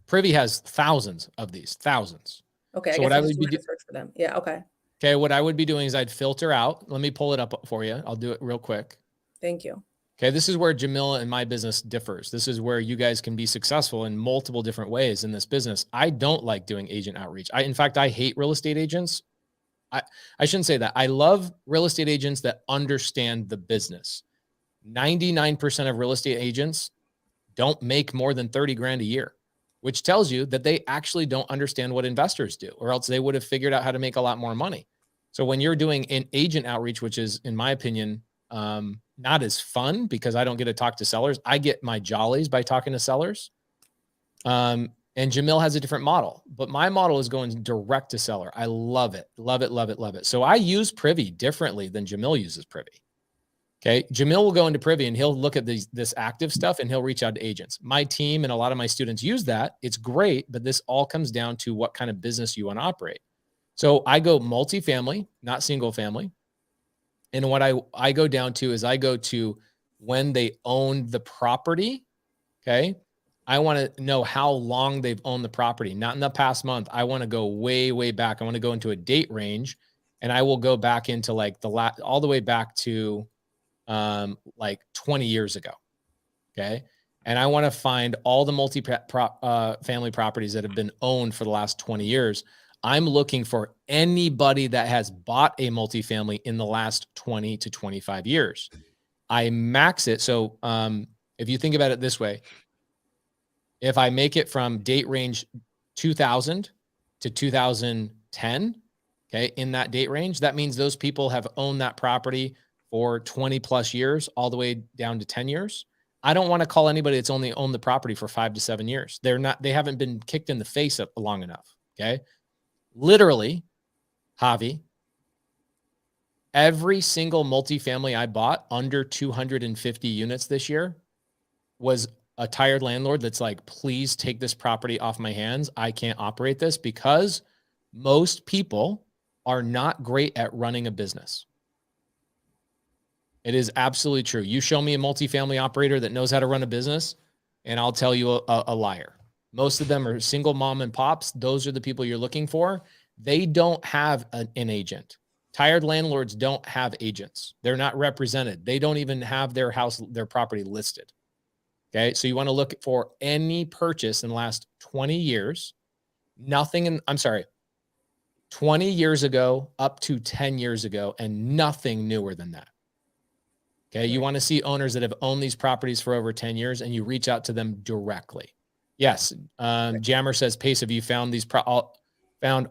Privy has thousands of these, thousands.
Okay.
So
I
what I
guess
would be
search for them. Yeah. Okay.
Okay. What I would be doing is I'd filter out. Let me pull it up for you. I'll do it real quick.
Thank you.
Okay. This is where Jamila and my business differs. This is where you guys can be successful in multiple different ways in this business. I don't like doing agent outreach. In fact, I hate real estate agents. I shouldn't say that. I love real estate agents that understand the business. 99% of real estate agents don't make more than 30 grand a year, which tells you that they actually don't understand what investors do, or else they would have figured out how to make a lot more money. So when you're doing an agent outreach, which is, in my opinion, not as fun because I don't get to talk to sellers. I get my jollies by talking to sellers. And Jamil has a different model, but my model is going direct to seller. I love it. Love it, love it, love it. So I use Privy differently than Jamil uses Privy. Okay. Jamil will go into Privy and he'll look at this active stuff and he'll reach out to agents. My team and a lot of my students use that. It's great, but this all comes down to what kind of business you want to operate. So I go multifamily, not single family. And what I go down to is I go to when they owned the property. Okay. I want to know how long they've owned the property, not in the past month. I want to go way, way back. I want to go into a date range, and I will go back into like all the way back to like 20 years ago. Okay. And I want to find all the family properties that have been owned for the last 20 years. I'm looking for anybody that has bought a multifamily in the last 20 to 25 years. I max it. So if you think about it this way, if I make it from date range 2000 to 2010, okay, in that date range, that means those people have owned that property for 20 plus years, all the way down to 10 years. I don't want to call anybody that's only owned the property for 5 to 7 years. They haven't been kicked in the face long enough. Okay. Literally, Javi, Every single multifamily I bought under 250 units this year was a tired landlord that's like, please take this property off my hands. I can't operate this, because most people are not great at running a business. It is absolutely true. You show me a multifamily operator that knows how to run a business, and I'll tell you a liar. Most of them are single mom and pops. Those are the people you're looking for. They don't have an agent. Tired landlords don't have agents. They're not represented. They don't even have their property listed. Okay. So you want to look for any purchase in the last 20 years, 20 years ago up to 10 years ago, and nothing newer than that. Okay. You want to see owners that have owned these properties for over 10 years, and you reach out to them directly. Yes. Jammer says, Pace, have you found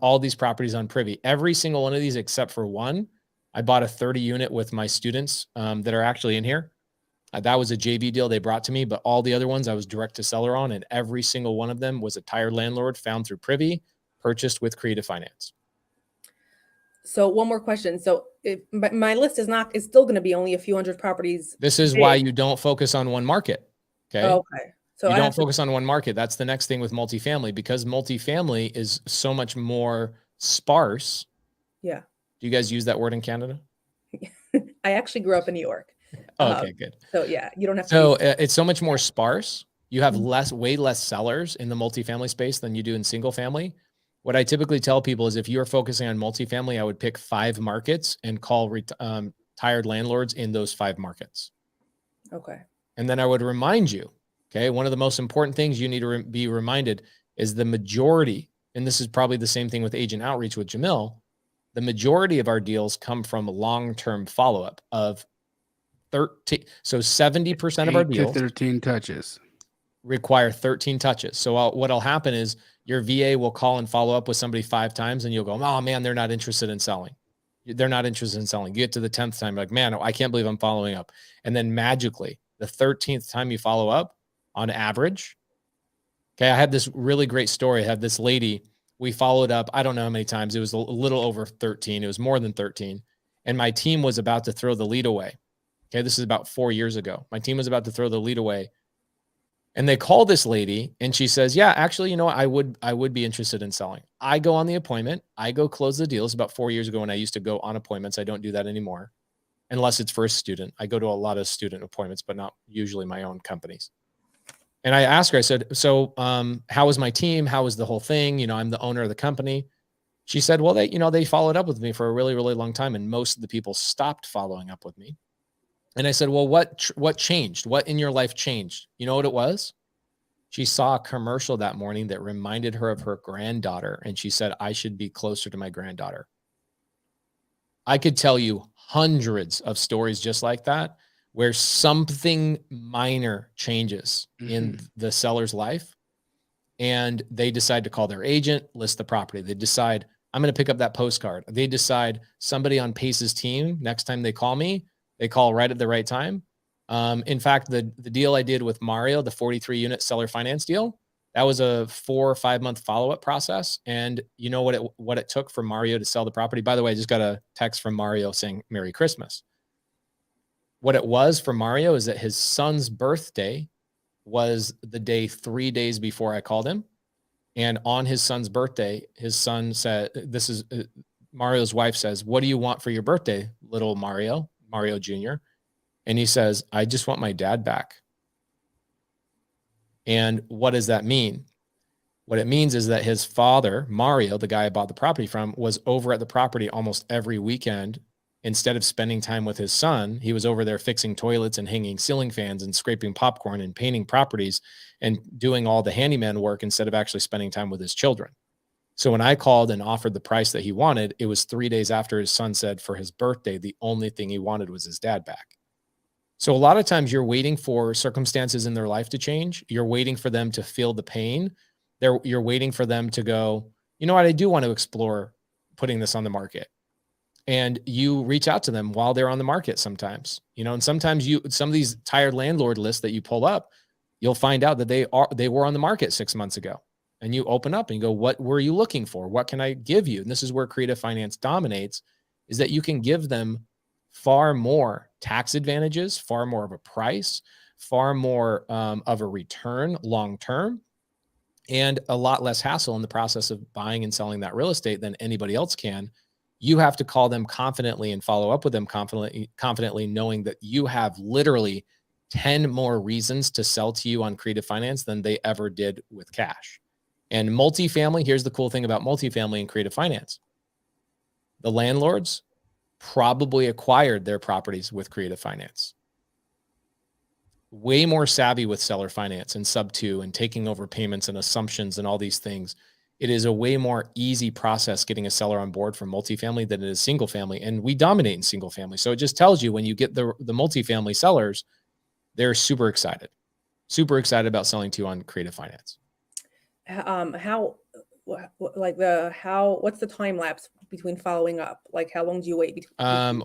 all these properties on Privy? Every single one of these except for one. I bought a 30 unit with my students that are actually in here. That was a JV deal they brought to me, but all the other ones I was direct to seller on, and every single one of them was a tired landlord found through Privy, purchased with Creative Finance.
So one more question. So if my list is still going to be only a few hundred properties.
This is why you don't focus on one market. Okay.
Okay. So
you don't focus on one market. That's the next thing with multifamily, because multifamily is so much more sparse.
Yeah.
Do you guys use that word in Canada?
I actually grew up in New York.
Okay, good.
So yeah, you don't have to.
So it's so much more sparse. You have way less sellers in the multifamily space than you do in single family. What I typically tell people is, if you're focusing on multifamily, I would pick 5 markets and call tired landlords in those 5 markets.
Okay.
And then I would remind you, okay, one of the most important things you need to be reminded is the majority, and this is probably the same thing with agent outreach with Jamil, the majority of our deals come from long-term follow-up of 13. So 70% of our deals
13 touches
require 13 touches. So what'll happen is your VA will call and follow up with somebody 5 times, and you'll go, oh man, they're not interested in selling. They're not interested in selling. You get to the 10th time, like, man, I can't believe I'm following up. And then magically, the 13th time you follow up, on average, okay, I had this really great story. I had this lady, we followed up, I don't know how many times. It was a little over 13. It was more than 13. And my team was about to throw the lead away. Okay, this is about 4 years ago. My team was about to throw the lead away. And they call this lady, and she says, yeah, actually, you know what? I would be interested in selling. I go on the appointment. I go close the deals. About 4 years ago when I used to go on appointments. I don't do that anymore, unless it's for a student. I go to a lot of student appointments, but not usually my own companies. And I asked her, I said, so how was my team? How was the whole thing? You know, I'm the owner of the company. She said, well, they followed up with me for a really, really long time. And most of the people stopped following up with me. And I said, well, what changed? What in your life changed? You know what it was? She saw a commercial that morning that reminded her of her granddaughter. And she said, I should be closer to my granddaughter. I could tell you hundreds of stories just like that, where something minor changes in the seller's life, and they decide to call their agent, list the property. They decide, I'm going to pick up that postcard. They decide somebody on Pace's team, next time they call me, they call right at the right time. In fact, the deal I did with Mario, the 43 unit seller finance deal, that was a 4 or 5 month follow-up process. And you know what it took for Mario to sell the property? By the way, I just got a text from Mario saying Merry Christmas. What it was for Mario is that his son's birthday was the day 3 days before I called him. And on his son's birthday, his son said, Mario's wife says, what do you want for your birthday, little Mario Jr.? And he says, I just want my dad back. And what does that mean? What it means is that his father, Mario, the guy I bought the property from, was over at the property almost every weekend. Instead of spending time with his son, he was over there fixing toilets and hanging ceiling fans and scraping popcorn and painting properties and doing all the handyman work instead of actually spending time with his children. So when I called and offered the price that he wanted, it was 3 days after his son said for his birthday, the only thing he wanted was his dad back. So a lot of times you're waiting for circumstances in their life to change. You're waiting for them to feel the pain. You're waiting for them to go, you know what, I do want to explore putting this on the market. And you reach out to them while they're on the market sometimes, you know, and sometimes some of these tired landlord lists that you pull up, you'll find out that they were on the market 6 months ago, and you open up and you go, what were you looking for? What can I give you? And this is where creative finance dominates, is that you can give them far more tax advantages, far more of a price, far more of a return long-term, and a lot less hassle in the process of buying and selling that real estate than anybody else can. You have to call them confidently and follow up with them confidently, knowing that you have literally 10 more reasons to sell to you on creative finance than they ever did with cash. And multifamily, here's the cool thing about multifamily and creative finance. The landlords probably acquired their properties with creative finance. Way more savvy with seller finance and sub two and taking over payments and assumptions and all these things. It is a way more easy process getting a seller on board for multifamily than it is single family. And we dominate in single family. So it just tells you when you get the multifamily sellers, they're super excited about selling to you on creative finance.
What's the time lapse between following up? Like, how long do you wait?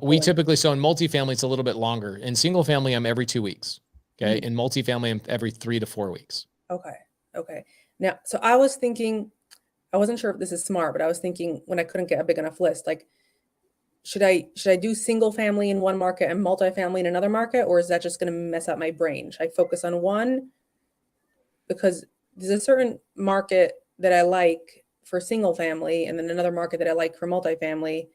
We typically, so in multifamily, it's a little bit longer. In single family, I'm every 2 weeks. Okay. In multifamily, I'm every 3 to 4 weeks.
Okay. Now, so I was thinking, I wasn't sure if this is smart, but I was thinking when I couldn't get a big enough list, like, should I do single family in one market and multifamily in another market, or is that just going to mess up my brain? Should I focus on one? Because there's a certain market that I like for single family and then another market that I like for multifamily.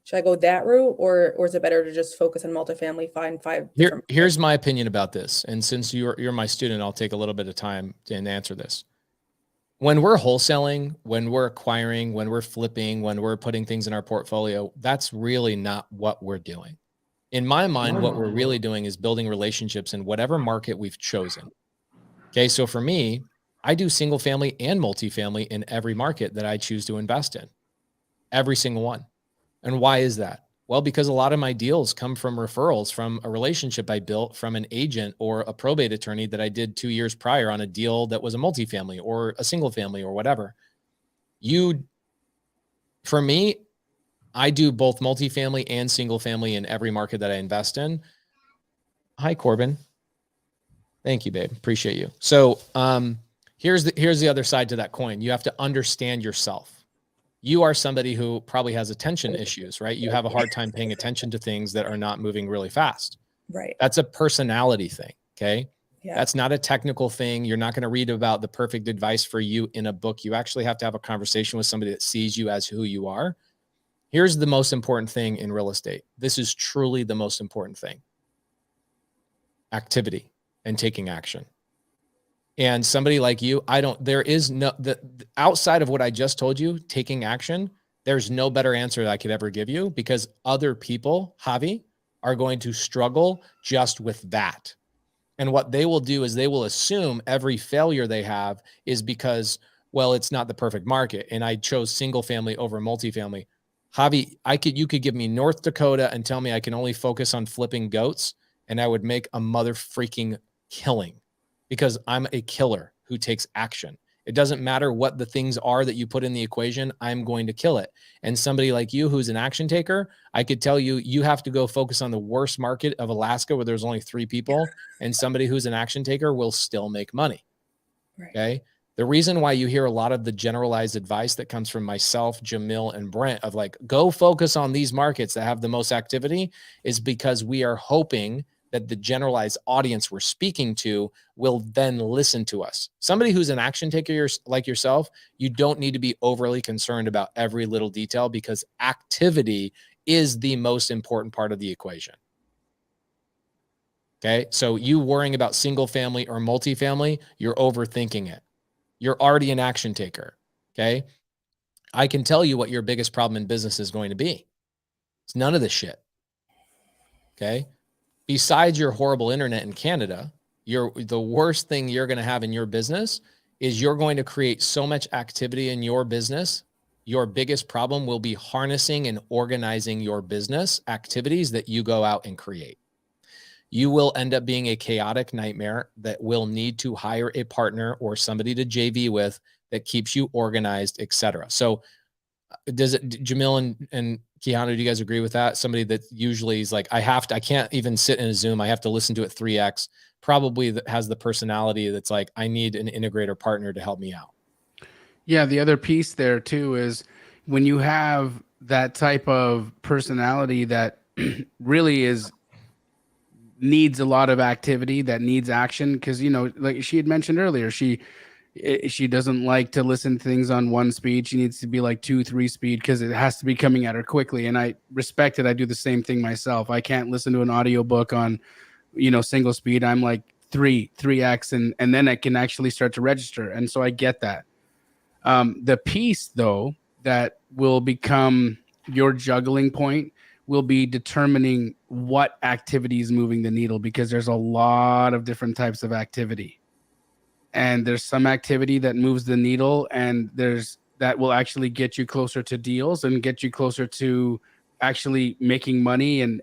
Should I go that route, or is it better to just focus on multifamily, find five?
Here's my opinion about this. And since you're my student, I'll take a little bit of time to answer this. When we're wholesaling, when we're acquiring, when we're flipping, when we're putting things in our portfolio, that's really not what we're doing. In my mind, what we're really doing is building relationships in whatever market we've chosen. Okay. So for me, I do single family and multifamily in every market that I choose to invest in, every single one. And why is that? Well, because a lot of my deals come from referrals from a relationship I built from an agent or a probate attorney that I did 2 years prior on a deal that was a multifamily or a single family or whatever. For me, I do both multifamily and single family in every market that I invest in. Hi, Corbin. Thank you, babe. Appreciate you. So here's the other side to that coin. You have to understand yourself. You are somebody who probably has attention issues, right? You have a hard time paying attention to things that are not moving really fast.
Right.
That's a personality thing. Okay.
Yeah.
That's not a technical thing. You're not going to read about the perfect advice for you in a book. You actually have to have a conversation with somebody that sees you as who you are. Here's the most important thing in real estate. This is truly the most important thing. Activity and taking action. And somebody like you, outside of what I just told you, taking action, there's no better answer that I could ever give you, because other people, Javi, are going to struggle just with that. And what they will do is they will assume every failure they have is because, well, it's not the perfect market. And I chose single family over multifamily. Javi, you could give me North Dakota and tell me I can only focus on flipping goats, and I would make a mother freaking killing. Because I'm a killer who takes action. It doesn't matter what the things are that you put in the equation, I'm going to kill it. And somebody like you who's an action taker, I could tell you, you have to go focus on the worst market of Alaska where there's only 3 people, and somebody who's an action taker will still make money.
Right.
Okay. The reason why you hear a lot of the generalized advice that comes from myself, Jamil, and Brent of like, go focus on these markets that have the most activity, is because we are hoping that the generalized audience we're speaking to will then listen to us. Somebody who's an action taker like yourself, you don't need to be overly concerned about every little detail, because activity is the most important part of the equation. Okay. So you worrying about single family or multifamily, you're overthinking it. You're already an action taker. Okay. I can tell you what your biggest problem in business is going to be. It's none of this shit. Okay. Besides your horrible internet in Canada, the worst thing you're going to have in your business is you're going to create so much activity in your business. Your biggest problem will be harnessing and organizing your business activities that you go out and create. You will end up being a chaotic nightmare that will need to hire a partner or somebody to JV with that keeps you organized, etc. So Jamil and Keanu, do you guys agree with that? Somebody that usually is like, I can't even sit in a Zoom. I have to listen to it 3x, probably that has the personality that's like, I need an integrator partner to help me out.
Yeah. The other piece there too is when you have that type of personality that really needs a lot of activity, that needs action. Because, you know, like she had mentioned earlier, she doesn't like to listen to things on one speed. She needs to be like 2-3 speed because it has to be coming at her quickly. And I respect it. I do the same thing myself. I can't listen to an audiobook on, you know, single speed. I'm like 3x, and then I can actually start to register. And so I get that. The piece, though, that will become your juggling point will be determining what activity is moving the needle, because there's a lot of different types of activity. And there's some activity that moves the needle, and there's that will actually get you closer to deals and get you closer to actually making money and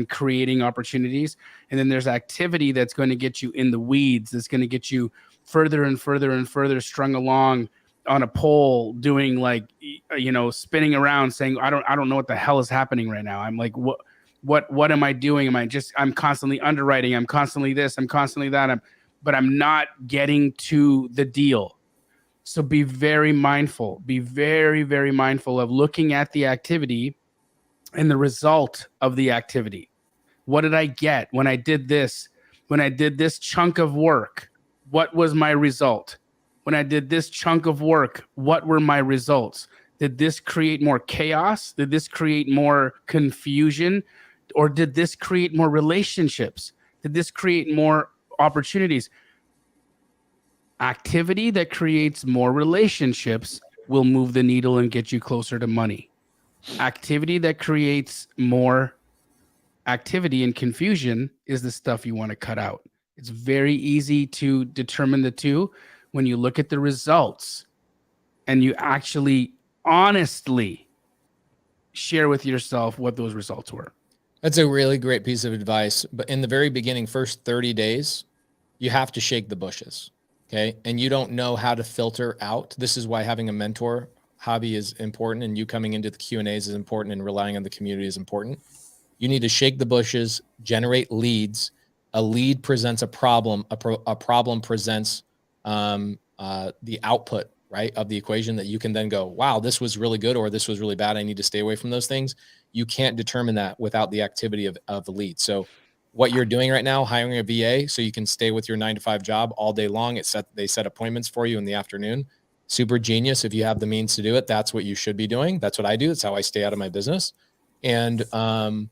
creating opportunities. And then there's activity that's going to get you in the weeds, that's going to get you further and further and further strung along on a pole, doing like, you know, spinning around saying, I don't know what the hell is happening right now. I'm like, what am I doing? I'm constantly underwriting. I'm constantly this, I'm constantly that. But I'm not getting to the deal. So be very mindful. Be very, very mindful of looking at the activity and the result of the activity. What did I get when I did this? When I did this chunk of work, what was my result? When I did this chunk of work, what were my results? Did this create more chaos? Did this create more confusion? Or did this create more relationships? Did this create more opportunities? Activity that creates more relationships will move the needle and get you closer to money. Activity that creates more activity and confusion is the stuff you want to cut out. It's very easy to determine the two when you look at the results and you actually honestly share with yourself what those results were.
That's a really great piece of advice. But in the very beginning, first 30 days, you have to shake the bushes. Okay. And you don't know how to filter out. This is why having a mentor hobby is important, and you coming into the Q&As is important, and relying on the community is important. You need to shake the bushes, generate leads. A lead presents a problem. A problem presents the output, right, of the equation that you can then go, wow, this was really good, or this was really bad. I need to stay away from those things. You can't determine that without the activity of the lead. So what you're doing right now, hiring a VA so you can stay with your 9-to-5 job all day long. They set appointments for you in the afternoon. Super genius. If you have the means to do it, that's what you should be doing. That's what I do. That's how I stay out of my business. And well,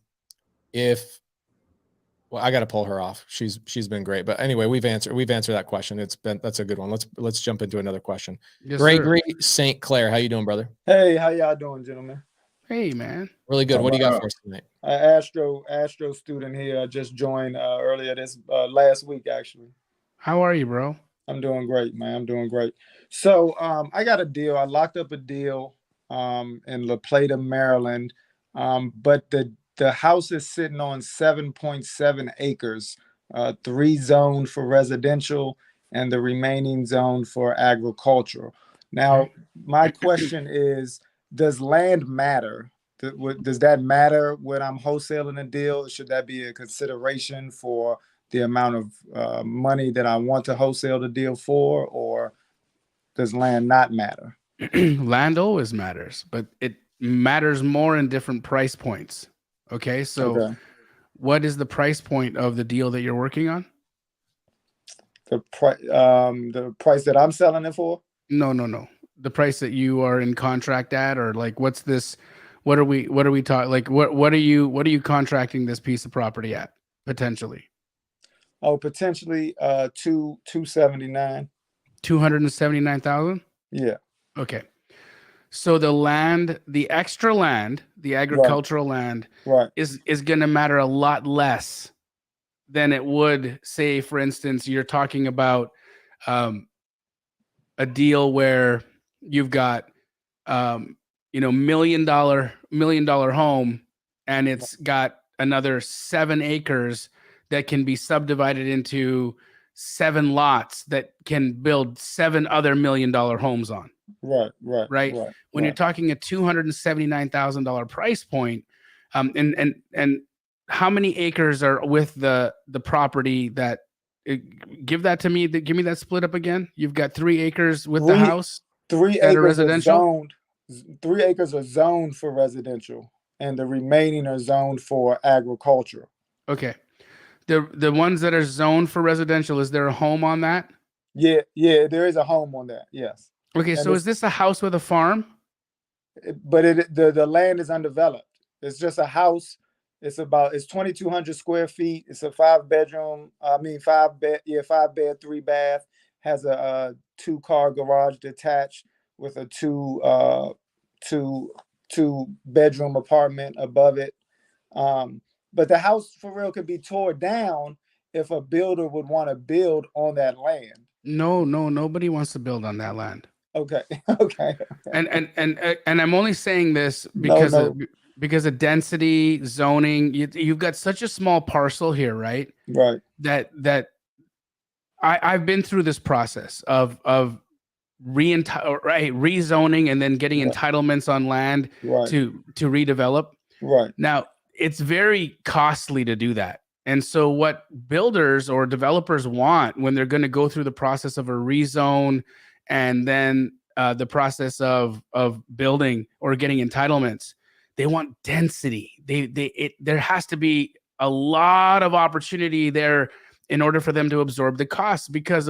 I got to pull her off. She's been great. But anyway, we've answered that question. That's a good one. Let's jump into another question.
Yes,
Gregory St. Clair, how you doing, brother?
Hey, how y'all doing, gentlemen?
Hey, man.
Really good. What do you got for us tonight?
Astro student here. Just joined earlier this last week, actually.
How are you, bro?
I'm doing great, man. I'm doing great. So I got a deal. I locked up a deal in La Plata, Maryland. But the house is sitting on 7.7 acres, 3 zoned for residential and the remaining zone for agricultural. Now, my question is, does land matter? Does that matter when I'm wholesaling a deal? Should that be a consideration for the amount of money that I want to wholesale the deal for, or does land not matter?
Land always matters, but it matters more in different price points. Okay, so what is the price point of the deal that you're working on?
The price that I'm selling it for?
No. The price that you are in contract at, or like, what's this? What are we talking? Like, what are you contracting this piece of property at potentially?
Oh, potentially $279,000.
279,000.
Yeah.
Okay. So the land, the extra land, the agricultural land, is going to matter a lot less than it would, say, for instance, you're talking about a deal where you've got $1 million home, and it's got another 7 acres that can be subdivided into 7 lots that can build 7 other $1 million homes on. Right. When you're talking a $279,000 price point, and how many acres are with the property that? Give that to me. Give me that split up again. You've got 3 acres with the house.
3 acres are zoned. 3 acres are zoned for residential. and the remaining are zoned for agricultural.
Okay. The ones that are zoned for residential, is there a home on that?
Yeah, there is a home on that. Yes.
Okay,
And
so is this a house with a farm?
but the land is undeveloped. It's just a house. It's 2,200 square feet. It's a 5-bedroom. 5 bed, 3 bath. Has a 2-car garage detached with a two bedroom apartment above it. But the house for real could be torn down if a builder would want to build on that land.
No, nobody wants to build on that land.
Okay. Okay.
And I'm only saying this
No,
because of density, zoning. You've got such a small parcel here, right?
Right.
That I've been through this process of rezoning and then getting entitlements on land to redevelop.
Right.
Now, it's very costly to do that. And so what builders or developers want when they're going to go through the process of a rezone and then the process of building or getting entitlements, they want density. There has to be a lot of opportunity there in order for them to absorb the costs, because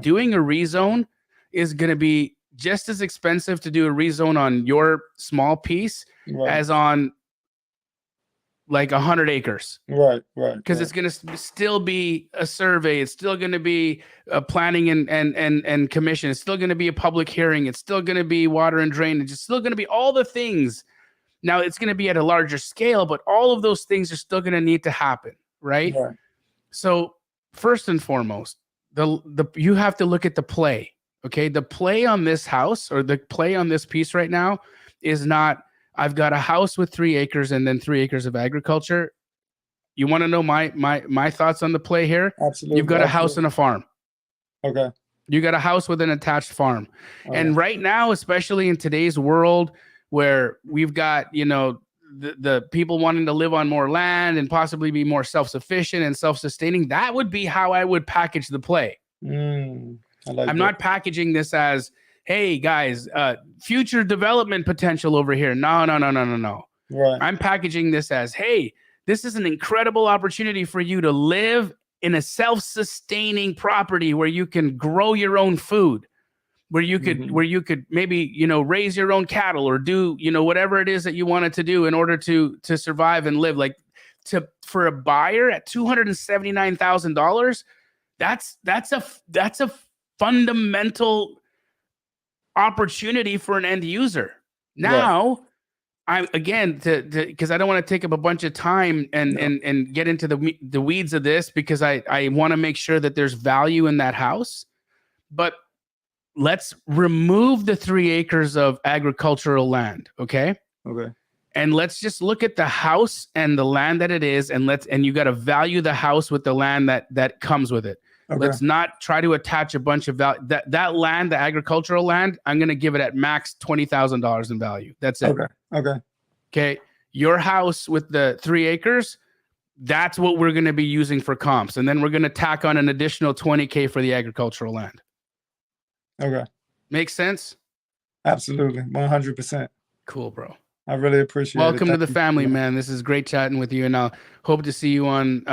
doing a rezone is going to be just as expensive to do a rezone on your small piece as on like 100 acres.
Right.
Because it's going to still be a survey. It's still going to be a planning and commission. It's still going to be a public hearing. It's still going to be water and drainage. It's still going to be all the things. Now it's going to be at a larger scale, but all of those things are still going to need to happen, right? So first and foremost, you have to look at the play. Okay, the play on this house or the play on this piece right now is not, I've got a house with 3 acres and then 3 acres of agriculture. You want to know my thoughts on the play here?
Absolutely.
You've got a house and a farm.
Okay.
You got a house with an attached farm. And right now, especially in today's world where we've got, the people wanting to live on more land and possibly be more self-sufficient and self-sustaining, that would be how I would package the play. I'm not packaging this as, hey guys, future development potential over here. No.
Right.
I'm packaging this as, hey, this is an incredible opportunity for you to live in a self-sustaining property where you can grow your own food, where you could maybe, raise your own cattle or do, whatever it is that you wanted to do in order to survive and live. Like for a buyer at $279,000, that's a fundamental opportunity for an end user. Now, I'm again because I don't want to take up a bunch of time and get into the weeds of this, because I want to make sure that there's value in that house. But let's remove the 3 acres of agricultural land, okay?
Okay.
And let's just look at the house and the land that it is, and you got to value the house with the land that comes with it. Okay. Let's not try to attach a bunch of value. That land, the agricultural land, I'm going to give it at max $20,000 in value. That's it. Okay. Your house with the 3 acres, that's what we're going to be using for comps. And then we're going to tack on an additional $20K for the agricultural land.
Okay.
Makes sense?
Absolutely. 100%.
Cool, bro.
I really appreciate it.
Welcome to the family, man. This is great chatting with you. And I'll hope to see you on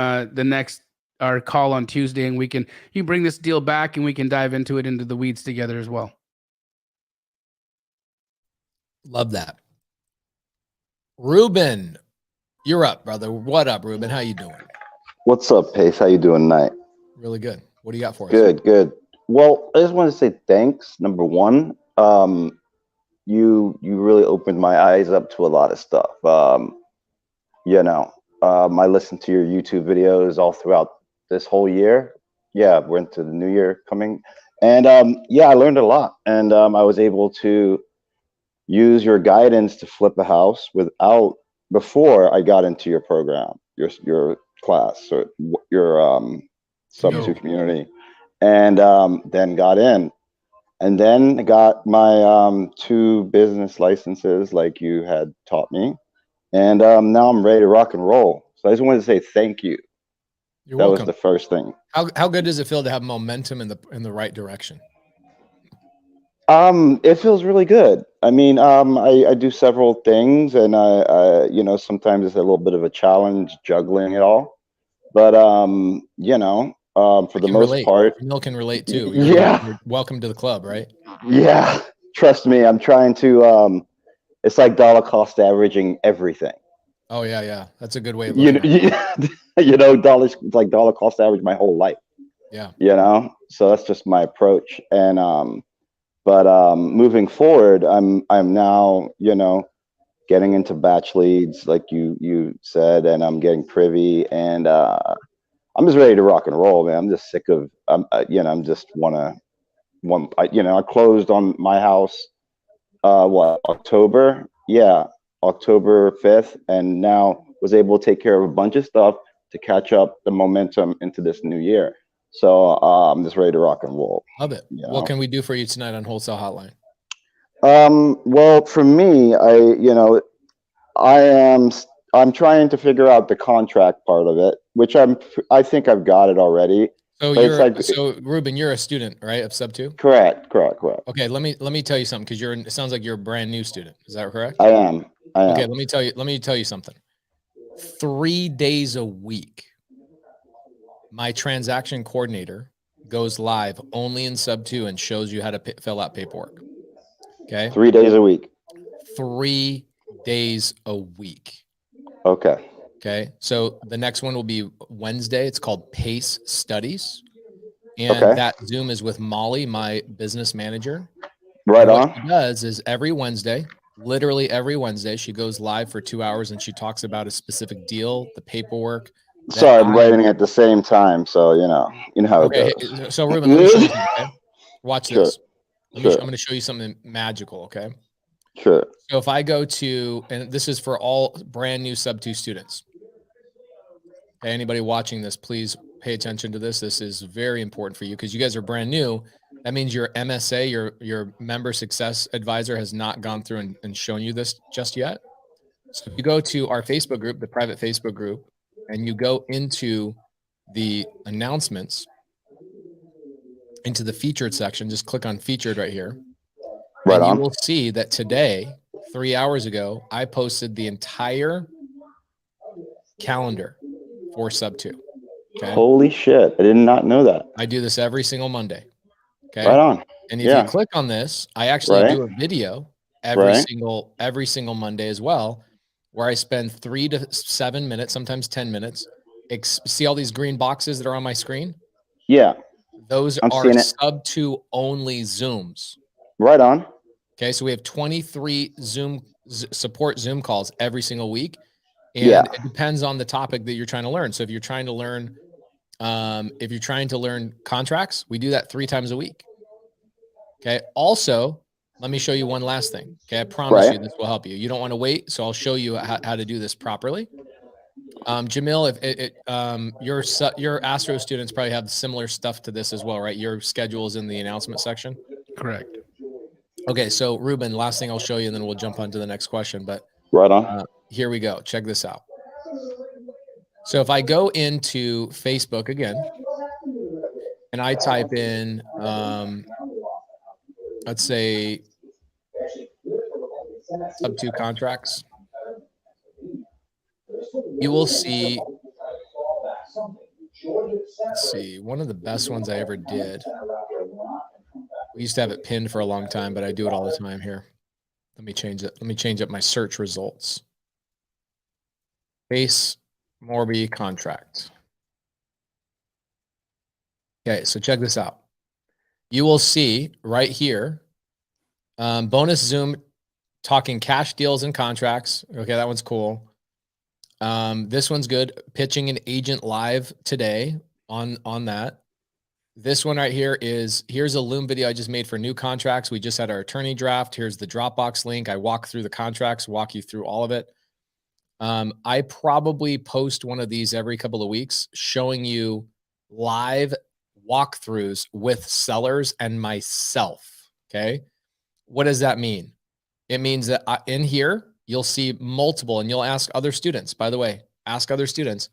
our call on Tuesday, and you bring this deal back and we can dive into the weeds together as well.
Love that. Ruben, you're up, brother. What up, Ruben? How you doing?
What's up, Pace? How you doing tonight?
Really good. What do you got for us?
Good. Well, I just want to say thanks. Number one, you really opened my eyes up to a lot of stuff. I listened to your YouTube videos all throughout this whole year. Yeah, we're into the new year coming. And I learned a lot. And I was able to use your guidance to flip a house before I got into your program, your class, or your sub-2 community. And then got in. And then got my 2 business licenses like you had taught me. And now I'm ready to rock and roll. So I just wanted to say thank you.
You're welcome.
That was the first thing.
How good does it feel to have momentum in the right direction?
It feels really good. I mean, I do several things, and you know, sometimes it's a little bit of a challenge juggling it all. But you know, for
I
the
can
most
relate.
part,
Jamil can relate too.
yeah,
You're welcome to the club, right?
yeah. Trust me, I'm trying to. It's like dollar cost averaging everything.
Oh yeah, yeah. That's a good way of
You
looking
know,
at it.
you know, dollars like dollar cost average my whole life.
Yeah.
You know, so that's just my approach. And but moving forward, I'm now, you know, getting into batch leads, like you said, and I'm getting privy, and I'm just ready to rock and roll, man. I'm just sick of, you know, I'm just you know, I closed on my house, what, October? Yeah, October 5th, and now was able to take care of a bunch of stuff to catch up the momentum into this new year. So I'm just ready to rock and roll.
Love it.
You
What
know?
can we do for you tonight on Wholesale Hotline?
Well, for me, you know, I am, I'm trying to figure out the contract part of it, which I think I've got it already.
So
But it's like,
so Ruben, you're a student, right, of Sub 2?
correct.
Okay, let me tell you something, because it sounds like you're a brand new student. Is that correct?
I am.
Okay, let me tell you something. 3 days a week, my transaction coordinator goes live only in Sub 2 and shows you how to fill out paperwork. Okay.
3 days a week.
3 days a week.
Okay.
Okay. So the next one will be Wednesday. It's called Pace Studies. And
Okay.
that Zoom is with Molly, my business manager.
Right
and what
on.
she does is every Wednesday, literally every Wednesday, she goes live for 2 hours and she talks about a specific deal, the paperwork.
Sorry, I'm writing at the same time, so you know how it
Okay.
goes.
So Ruben, let me show you something. Okay? Watch
Sure.
this. I'm going to show you something magical. Okay.
Sure.
So if I go to, and this is for all brand new Sub 2 students. Okay, anybody watching this, please pay attention to this. This is very important for you because you guys are brand new. That means your MSA, your member success advisor, has not gone through and shown you this just yet. So if you go to our Facebook group, the private Facebook group, and you go into the announcements, into the featured section, just click on featured right here.
Right
and
on.
you will see that today, 3 hours ago, I posted the entire calendar for Sub 2. Okay.
Holy shit. I did not know that.
I do this every single Monday. Okay.
Right on.
And if you click on this, I actually do a video every single Monday as well, where I spend 3 to 7 minutes, sometimes 10 minutes. See all these green boxes that are on my screen?
Yeah.
Those
I'm
are
seeing it.
Sub 2 only Zooms.
Right on.
Okay. So we have 23 support Zoom calls every single week. And
Yeah.
it depends on the topic that you're trying to learn. So if you're trying to learn, contracts, we do that 3 times a week. Okay. Also, let me show you one last thing. Okay. I promise you this will help you. You don't want to wait. So I'll show you how to do this properly. Jamil, if your Astro students probably have similar stuff to this as well, right? Your schedule is in the announcement section.
Correct.
Okay. So Ruben, last thing I'll show you, and then we'll jump on to the next question, but
right on.
Here we go. Check this out. So if I go into Facebook again, and I type in, let's say, Sub 2 contracts, you will see, let's see, one of the best ones I ever did. We used to have it pinned for a long time, but I do it all the time here. Let me change it. Let me change up my search results. Base Morby contract. Okay, so check this out. You will see right here, bonus Zoom talking cash deals and contracts. Okay, that one's cool. This one's good. Pitching an agent live today on that. This one right here here's a Loom video I just made for new contracts. We just had our attorney draft. Here's the Dropbox link. I walk through the contracts, walk you through all of it. I probably post one of these every couple of weeks showing you live walkthroughs with sellers and myself. Okay. What does that mean? It means that in here, you'll see multiple, and you'll ask other students, by the way, ask other students.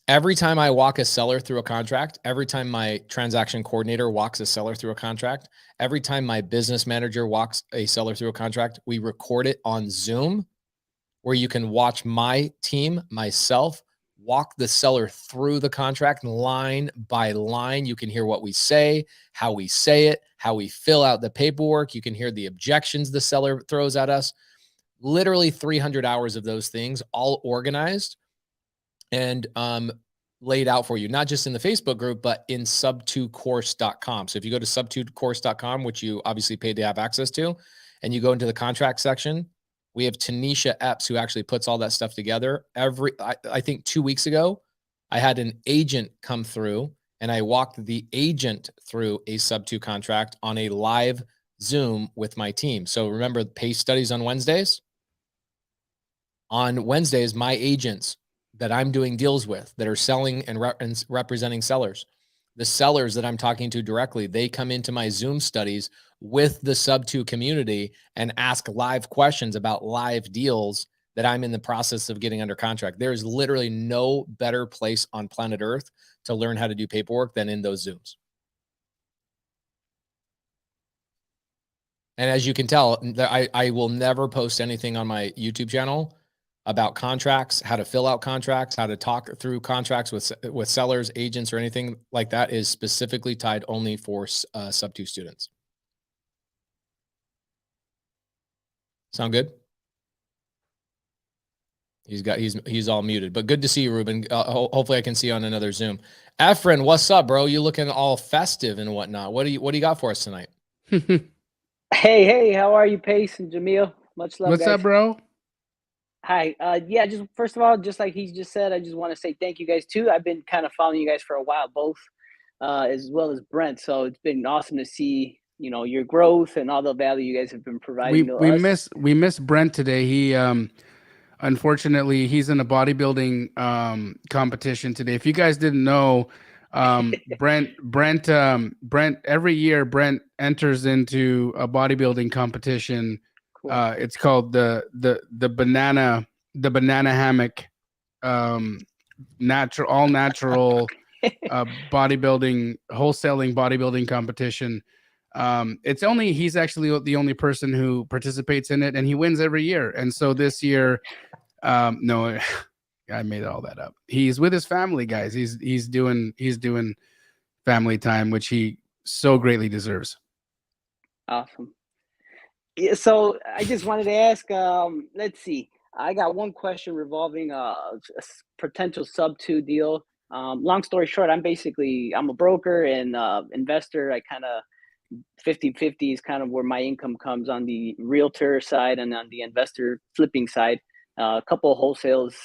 Every time I walk a seller through a contract, every time my transaction coordinator walks a seller through a contract, every time my business manager walks a seller through a contract, we record it on Zoom where you can watch my team, myself, walk the seller through the contract line by line. You can hear what we say, how we say it, how we fill out the paperwork. You can hear the objections the seller throws at us. Literally 300 hours of those things, all organized and laid out for you, not just in the Facebook group, but in sub2course.com. So if you go to sub2course.com, which you obviously paid to have access to, and you go into the contract section, we have Tanisha Epps who actually puts all that stuff together. I think 2 weeks ago, I had an agent come through and I walked the agent through a sub2 contract on a live Zoom with my team. So remember PACE studies on Wednesdays? On Wednesdays, my agents that I'm doing deals with that are selling and representing sellers, the sellers that I'm talking to directly, they come into my Zoom studies with the sub2 community and ask live questions about live deals that I'm in the process of getting under contract. There is literally no better place on planet Earth to learn how to do paperwork than in those Zooms. And as you can tell, I will never post anything on my YouTube channel about contracts, how to fill out contracts, how to talk through contracts with sellers, agents, or anything like that is specifically tied only for sub2 students. Sound good? He's all muted, but good to see you, Ruben. Hopefully I can see you on another Zoom. Efren, what's up, bro? You looking all festive and whatnot. What do you got for us tonight?
Hey, how are you, Pace and Jamil? Much love,
What's
guys.
up, bro?
Hi. Yeah, just first of all, just like he just said, I just want to say thank you guys too. I've been kind of following you guys for a while, both as well as Brent. So it's been awesome to see, your growth and all the value you guys have been providing to us.
We miss Brent today. He unfortunately he's in a bodybuilding competition today. If you guys didn't know, Brent every year Brent enters into a bodybuilding competition.
Cool.
It's called the banana hammock, all natural bodybuilding, wholesaling bodybuilding competition. He's actually the only person who participates in it, and he wins every year. And so this year, no, I made all that up. He's with his family, guys. He's doing family time, which he so greatly deserves.
Awesome. Yeah, so I just wanted to ask, let's see. I got one question revolving a potential sub-2 deal. Long story short, I'm a broker and investor. I kind of 50-50 is kind of where my income comes on the realtor side and on the investor flipping side. A couple of wholesales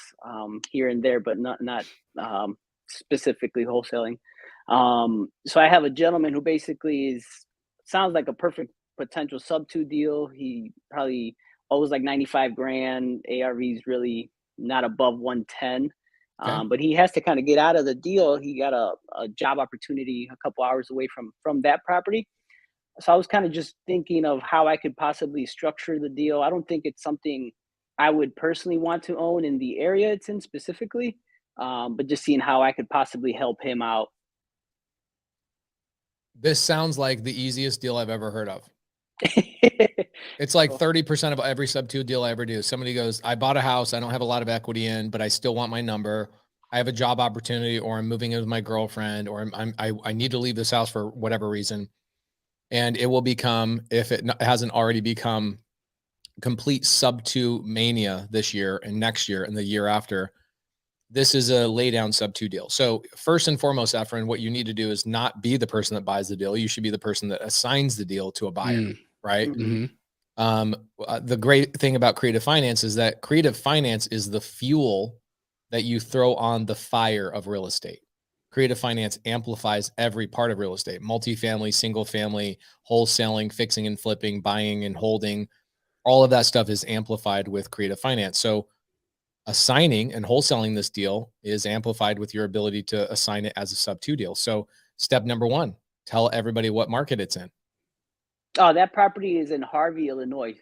here and there, but not specifically wholesaling. So I have a gentleman who basically sounds like a perfect potential sub-2 deal. He probably owes like 95 grand. ARV is really not above 110.
Okay.
But he has to kind of get out of the deal. He got a job opportunity a couple hours away from that property. So I was kind of just thinking of how I could possibly structure the deal. I don't think it's something I would personally want to own in the area it's in specifically, but just seeing how I could possibly help him out.
This sounds like the easiest deal I've ever heard of. It's like 30% of every sub-2 deal I ever do. Somebody goes, I bought a house. I don't have a lot of equity in, but I still want my number. I have a job opportunity, or I'm moving in with my girlfriend, or I need to leave this house for whatever reason. And it will become, if it hasn't already become, complete sub-2 mania this year and next year and the year after. This is a lay down sub-2 deal. So first and foremost, Efren, what you need to do is not be the person that buys the deal. You should be the person that assigns the deal to a buyer, right?
Mm-hmm.
The great thing about creative finance is that creative finance is the fuel that you throw on the fire of real estate. Creative finance amplifies every part of real estate: multifamily, single family, wholesaling, fixing and flipping, buying and holding. All of that stuff is amplified with creative finance. So assigning and wholesaling this deal is amplified with your ability to assign it as a sub-2 deal. So step number one, tell everybody what market it's in.
Oh, that property is in Harvey, Illinois.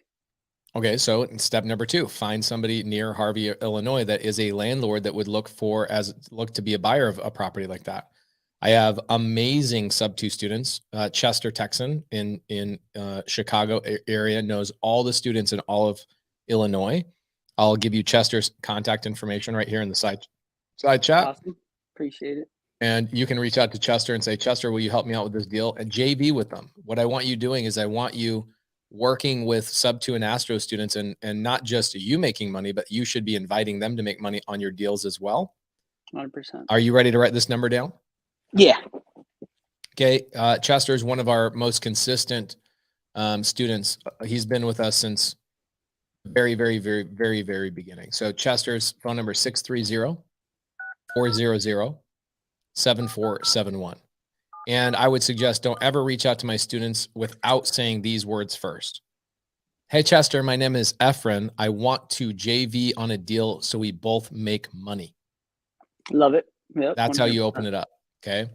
Okay, so step number 2, find somebody near Harvey, Illinois that is a landlord that would look to be a buyer of a property like that. I have amazing sub-2 students. Chester Texan in Chicago area knows all the students in all of Illinois. I'll give you Chester's contact information right here in the side chat.
Awesome. Appreciate it.
And you can reach out to Chester and say, Chester, will you help me out with this deal? And JV with them. What I want you doing is I want you working with sub-2 and Astro students, and not just you making money, but you should be inviting them to make money on your deals as well.
100%.
Are you ready to write this number down?
Yeah.
Okay. Chester is one of our most consistent students. He's been with us since very, very, very, very, very beginning. So Chester's phone number is 630-400-7471. And I would suggest don't ever reach out to my students without saying these words first. Hey, Chester, my name is Efren. I want to JV on a deal so we both make money.
Love it. Yep,
That's how you
100%.
open it up. Okay.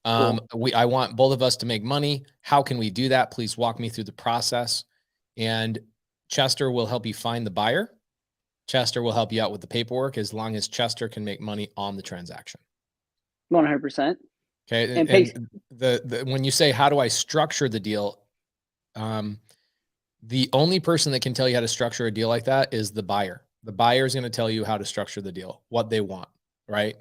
Cool.
I want both of us to make money. How can we do that? Please walk me through the process. And Chester will help you find the buyer. Chester will help you out with the paperwork as long as Chester can make money on the transaction.
100%.
Okay.
And
when you say, how do I structure the deal? The only person that can tell you how to structure a deal like that is the buyer. The buyer is going to tell you how to structure the deal, what they want, right?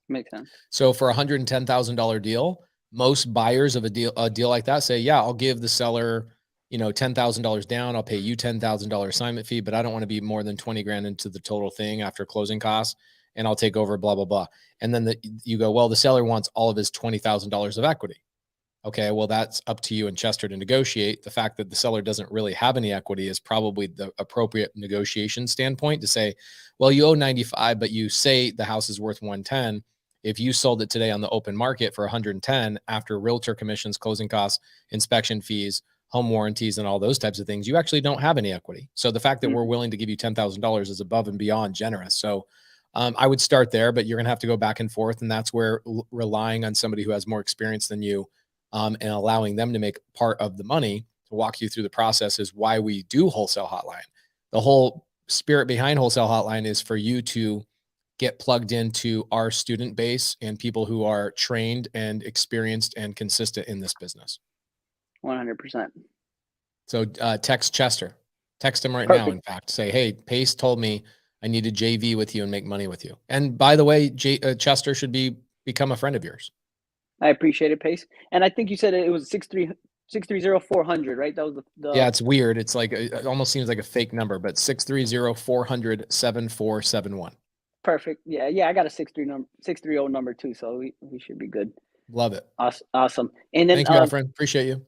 Makes sense.
So for a $110,000 deal, most buyers of a deal like that say, yeah, I'll give the seller, $10,000 down. I'll pay you $10,000 assignment fee, but I don't want to be more than 20 grand into the total thing after closing costs, and I'll take over blah, blah, blah. And then you go, well, the seller wants all of his $20,000 of equity. Okay, well, that's up to you and Chester to negotiate. The fact that the seller doesn't really have any equity is probably the appropriate negotiation standpoint to say, well, you owe 95, but you say the house is worth 110. If you sold it today on the open market for 110 after realtor commissions, closing costs, inspection fees, home warranties, and all those types of things, you actually don't have any equity. So the fact that we're willing to give you $10,000 is above and beyond generous. So I would start there, but you're going to have to go back and forth. And that's where relying on somebody who has more experience than you and allowing them to make part of the money to walk you through the process is why we do Wholesale Hotline. The whole spirit behind Wholesale Hotline is for you to get plugged into our student base and people who are trained and experienced and consistent in this business.
100%.
So text Chester. Text him right
Perfect.
now, in fact. Say, hey, Pace told me I need to JV with you and make money with you. And by the way, Chester should become a friend of yours.
I appreciate it, Pace. And I think you said it was 630-400, right? That was the
Yeah, it's weird. It's like it almost seems like a fake number, but 630-400-7471.
Perfect. Yeah, I got a 630 number too, so we should be good.
Love it.
Awesome. And then
thank you, my friend. Appreciate you.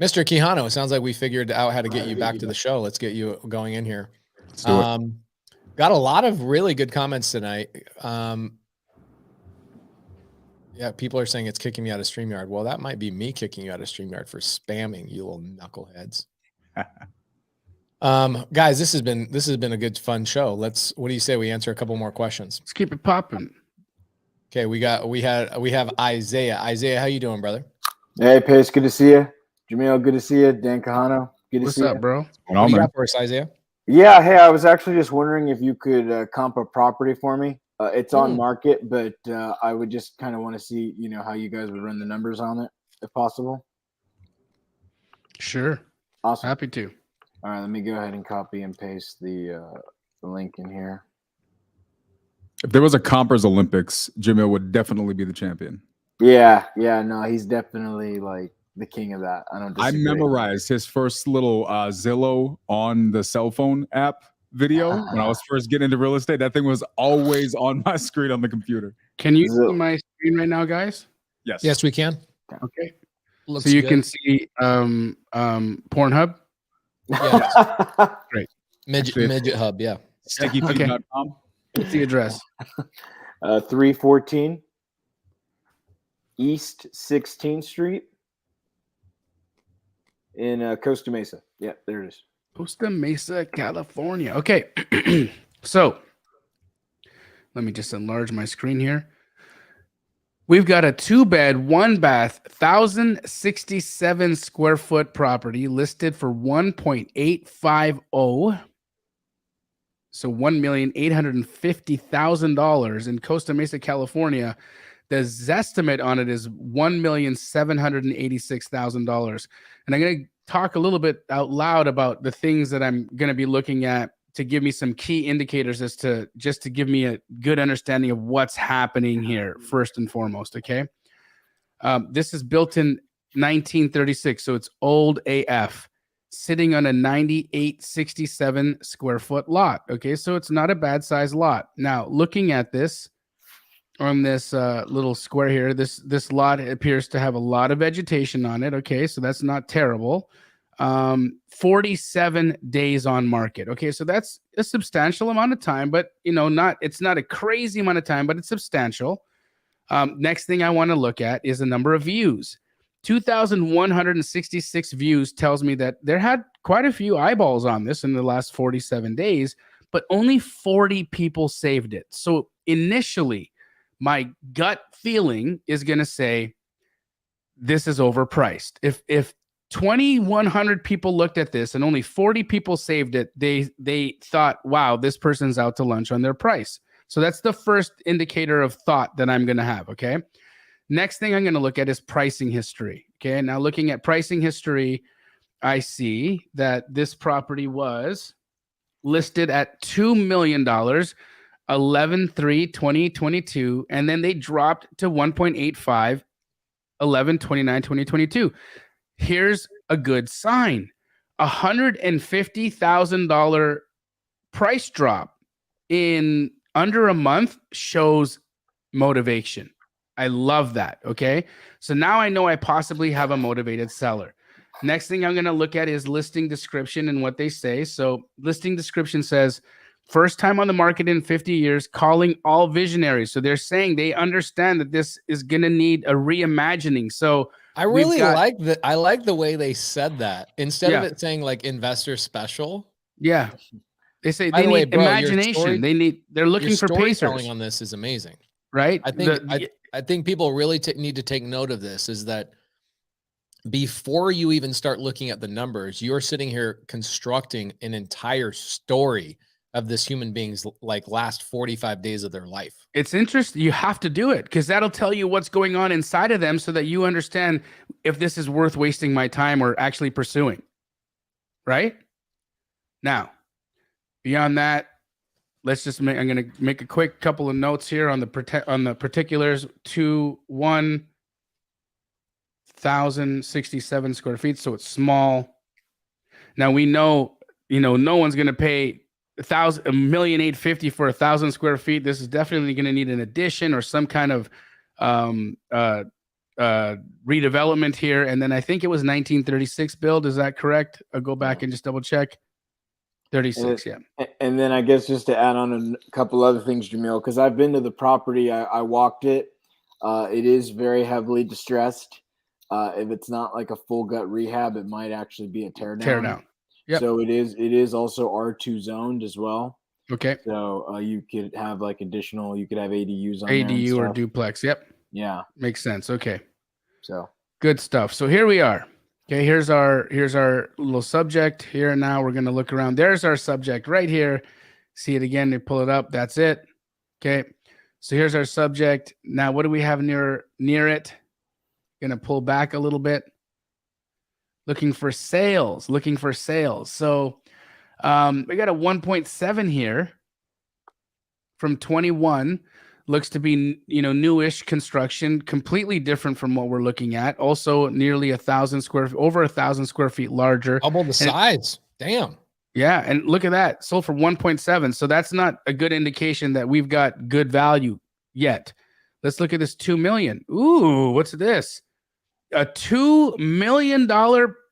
Mr. Quijano, it sounds like we figured out how to get you back to the show. Let's get you going in here.
Let's do it.
Got a lot of really good comments tonight. Yeah, people are saying it's kicking me out of StreamYard. Well, that might be me kicking you out of StreamYard for spamming, you little knuckleheads. Guys, this has been a good fun show. What do you say we answer a couple more questions?
Let's keep it popping.
Okay, we have Isaiah. Isaiah, how you doing, brother?
Hey, Pace, good to see you. Jamil, good to see you. Dan Kahano, good to see you.
What's up, bro?
What do you got for us, Isaiah?
Yeah, hey, I was actually just wondering if you could comp a property for me. It's on market, but I would just kind of want to see, how you guys would run the numbers on it, if possible.
Sure.
Awesome.
Happy to.
All right, let me go ahead and copy and paste the link in here.
If there was a Compers Olympics, Jamil would definitely be the champion.
Yeah, no, he's definitely like the king of that. I don't
I
disagree.
memorized his first little Zillow on the cell phone app video when I was first getting into real estate. That thing was always on my screen on the computer.
Can you see my screen right now, guys?
Yes.
Yes, we can.
Okay.
Looks
so you
good.
can see Pornhub.
Yeah.
Great.
Midget Hub, yeah.
Stickyfeet.com.
What's the address?
314 East 16th Street in Costa Mesa. Yeah, there it is.
Costa Mesa, California. Okay. So let me just enlarge my screen here. We've got a 2-bed, 1-bath, 1,067 square foot property listed for $1.850. So $1,850,000 in Costa Mesa, California. The zestimate on it is $1,786,000. And I'm going to talk a little bit out loud about the things that I'm going to be looking at to give me some key indicators as to just to give me a good understanding of what's happening here, first and foremost. Okay. This is built in 1936, so it's old AF, sitting on a 9,867 square foot lot. Okay. So it's not a bad size lot. Now, looking at this on this little square here, this lot appears to have a lot of vegetation on it. Okay. So that's not terrible. 47 days on market. Okay, so that's a substantial amount of time, but it's not a crazy amount of time, but it's substantial. Next thing I want to look at is the number of views. 2,166 views tells me that there had quite a few eyeballs on this in the last 47 days, but only 40 people saved it. So initially, my gut feeling is going to say this is overpriced. If 2,100 people looked at this and only 40 people saved it, they thought, wow, this person's out to lunch on their price. So that's the first indicator of thought that I'm going to have. Okay. Next thing I'm going to look at is pricing history. Okay. Now looking at pricing history, I see that this property was listed at $2 million, 11/3/2022, and then they dropped to 1.85, 11/29/2022. Here's a good sign. $150,000 price drop in under a month shows motivation. I love that. Okay. So now I know I possibly have a motivated seller. Next thing I'm going to look at is listing description and what they say. So listing description says, first time on the market in 50 years, calling all visionaries. So they're saying they understand that this is going to need a reimagining. So
I really like that. I like the way they said that instead of it saying like investor special.
Yeah. They say they need imagination. They're looking for pacers.
Storytelling on this is amazing.
Right.
I think people really need to take note of this, is that before you even start looking at the numbers, you're sitting here constructing an entire story of this human being's like last 45 days of their life.
It's interesting. You have to do it because that'll tell you what's going on inside of them so that you understand if this is worth wasting my time or actually pursuing. Right? Now, beyond that, let's just I'm going to make a quick couple of notes here on the particulars. 1,067 square feet, so it's small. Now we know, no one's going to pay $1,850,000 for 1,000 square feet. This is definitely going to need an addition or some kind of redevelopment here. And then I think it was 1936 build. Is that correct? I'll go back and just double check. 36, yeah.
And then I guess just to add on a couple other things, Jamil, because I've been to the property, I walked it. It is very heavily distressed. If it's not like a full gut rehab, it might actually be a tear down.
Yep.
So it is also R2 zoned as well.
Okay.
So you could have like additional, you could have ADUs on
ADU or duplex. Yep.
Yeah.
Makes sense. Okay.
So
good stuff. So here we are. Okay. Here's our little subject here. Now we're going to look around. There's our subject right here. See it again. They pull it up. That's it. Okay. So here's our subject. Now, what do we have near it? Going to pull back a little bit. Looking for sales. So we got a 1.7 here from 21. Looks to be, newish construction, completely different from what we're looking at. Also nearly over 1,000 square feet larger.
Double the size. Damn.
Yeah. And look at that. Sold for 1.7. So that's not a good indication that we've got good value yet. Let's look at this 2 million. Ooh, what's this? A $2 million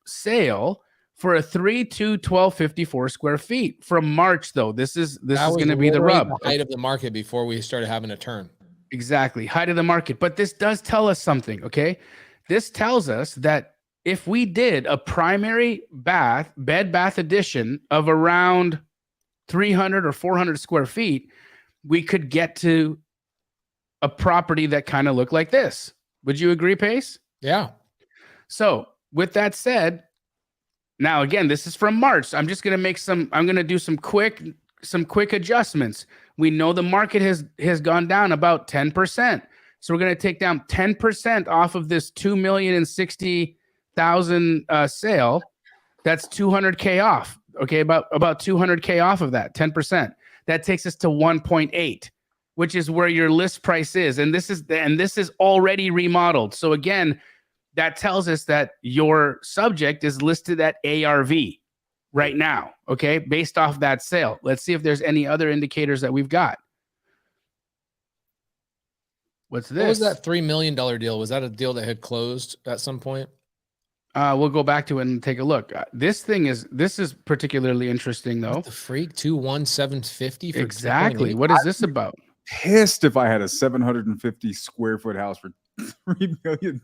sale for a 3-2-1254 square feet from March, though. This is going to be the rub.
The height of the market before we started having a turn.
Exactly. Height of the market. But this does tell us something. Okay. This tells us that if we did a primary bed bath addition of around 300 or 400 square feet, we could get to a property that kind of looked like this. Would you agree, Pace?
Yeah.
So with that said, now again, this is from March. I'm just going to do some quick adjustments. We know the market has gone down about 10%. So we're going to take down 10% off of this 2,060,000 sale. That's 200K off. Okay, about 200K off of that, 10%. That takes us to 1.8, which is where your list price is, and this is already remodeled. So again, that tells us that your subject is listed at ARV right now. Okay, based off that sale. Let's see if there's any other indicators that we've got. What's this?
What was that $3 million deal? Was that a deal that had closed at some point?
We'll go back to it and take a look. This is particularly interesting though.
What the freak, 21750 for
exactly. What is this about?
Pissed if I had a 750 square foot house for $3 million.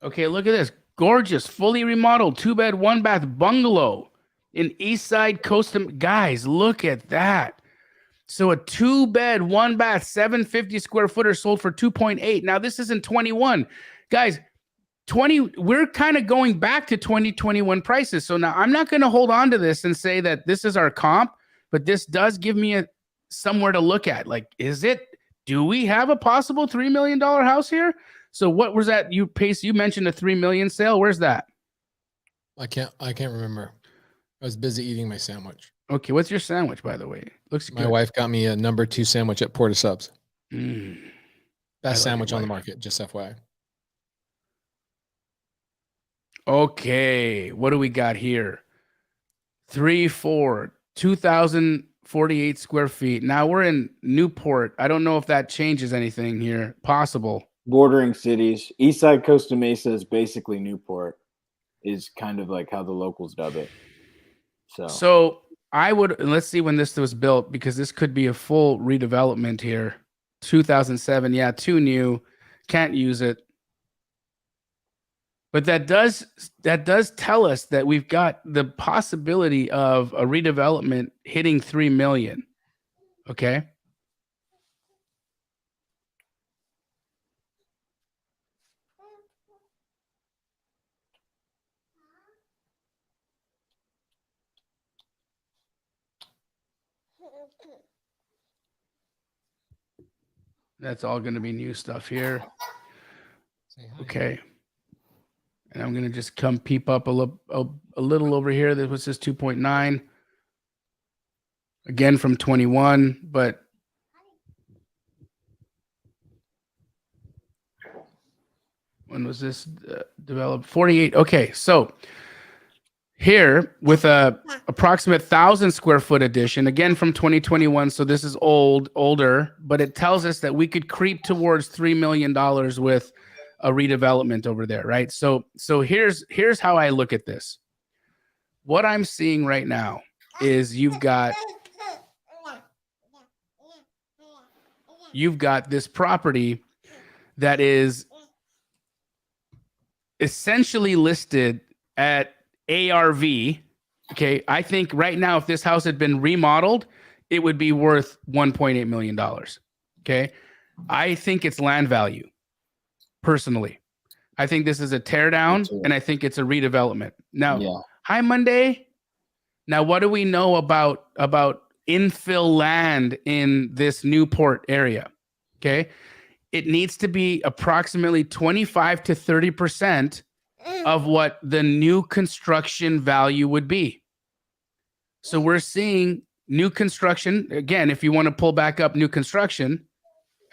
Okay, look at this. Gorgeous, fully remodeled 2-bed, 1-bath bungalow in Eastside Costa. Guys, look at that. So a 2-bed, 1-bath, 750 square footer sold for 2.8. Now this isn't 21. Guys, we're kind of going back to 2021 prices. So now I'm not going to hold on to this and say that this is our comp, but this does give me somewhere to look at. Like, do we have a possible $3 million house here? So what was that? Pace, you mentioned a 3 million sale. Where's that?
I can't remember. I was busy eating my sandwich.
Okay, what's your sandwich, by the way? Looks good.
My wife got me a number 2 sandwich at Porta Subs. Best sandwich on the
wife.
market, just FYI.
Okay, what do we got here? 2,048 square feet. Now we're in Newport. I don't know if that changes anything here. Possible.
Bordering cities. Eastside Costa Mesa is basically Newport, is kind of like how the locals dub it.
So let's see when this was built, because this could be a full redevelopment here. 2007. Yeah, too new. Can't use it. But that does tell us that we've got the possibility of a redevelopment hitting 3 million. Okay. That's all going to be new stuff here. Okay. And I'm going to just come peep up a little over here. This was just 2.9. Again from 21, but when was this developed? 48. Okay, so here with a approximate 1,000 square foot addition, again from 2021. So this is older, but it tells us that we could creep towards $3 million with a redevelopment over there, right? So here's how I look at this. What I'm seeing right now is you've got this property that is essentially listed at ARV. Okay, I think right now if this house had been remodeled, it would be worth $1.8 million. Okay, I think it's land value. Personally, I think this is a tear down, and I think it's a redevelopment. Now, Hi Monday. Now, what do we know about infill land in this Newport area? Okay, it needs to be approximately 25 to 30% of what the new construction value would be. So we're seeing new construction again. If you want to pull back up new construction.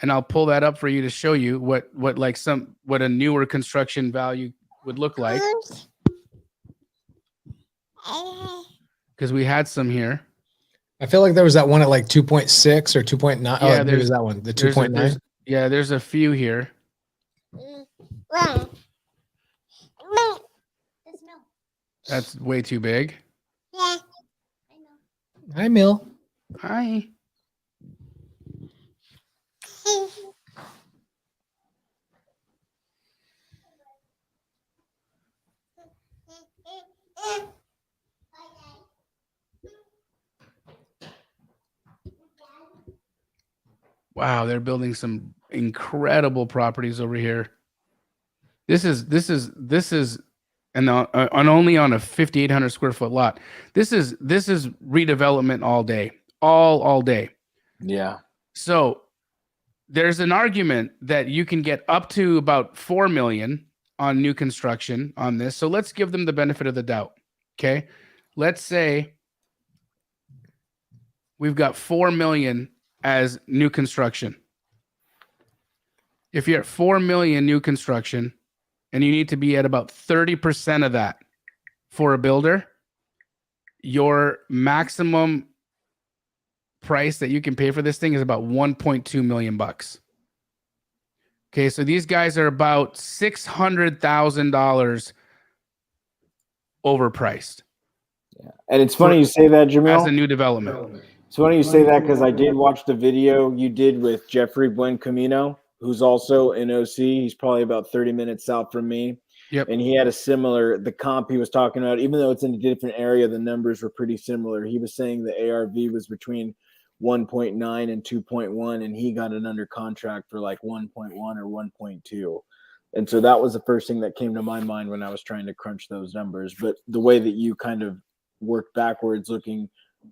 And I'll pull that up for you to show you what a newer construction value would look like. Because we had some here.
I feel like there was that one at like 2.6 or 2.9. Yeah, there's that one, the 2.9.
Yeah, there's a few here. That's way too big.
Yeah, I know.
Hi, Mill.
Hi. Wow, they're building some incredible properties over here. This is and on only on a 5,800 square foot lot. This is redevelopment all day, all day.
Yeah.
So there's an argument that you can get up to about 4 million on new construction on this. So let's give them the benefit of the doubt. Okay. Let's say we've got 4 million as new construction. If you're at 4 million new construction and you need to be at about 30% of that for a builder, your maximum price that you can pay for this thing is about 1.2 million bucks. Okay, so these guys are about $600,000 overpriced.
Yeah. And it's funny you say that, Jamil.
As a new development.
It's funny you say that because I did watch the video you did with Jeffrey Buencamino, who's also in OC. He's probably about 30 minutes south from me.
Yep.
And he had the comp he was talking about, even though it's in a different area, the numbers were pretty similar. He was saying the ARV was between 1.9 and 2.1, and he got it under contract for like 1.1 or 1.2. And so that was the first thing that came to my mind when I was trying to crunch those numbers. But the way that you kind of worked backwards, looking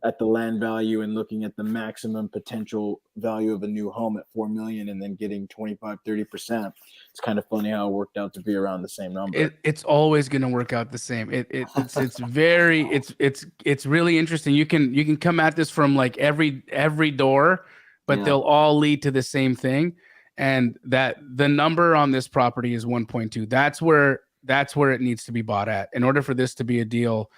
at the land value and looking at the maximum potential value of a new home at 4 million and then getting 25-30%, it's kind of funny how it worked out to be around the same number.
It's always going to work out the same. It's really interesting. You can come at this from like every door, but they'll all lead to the same thing. And that the number on this property is 1.2. That's where it needs to be bought at. In order for this to be a deal,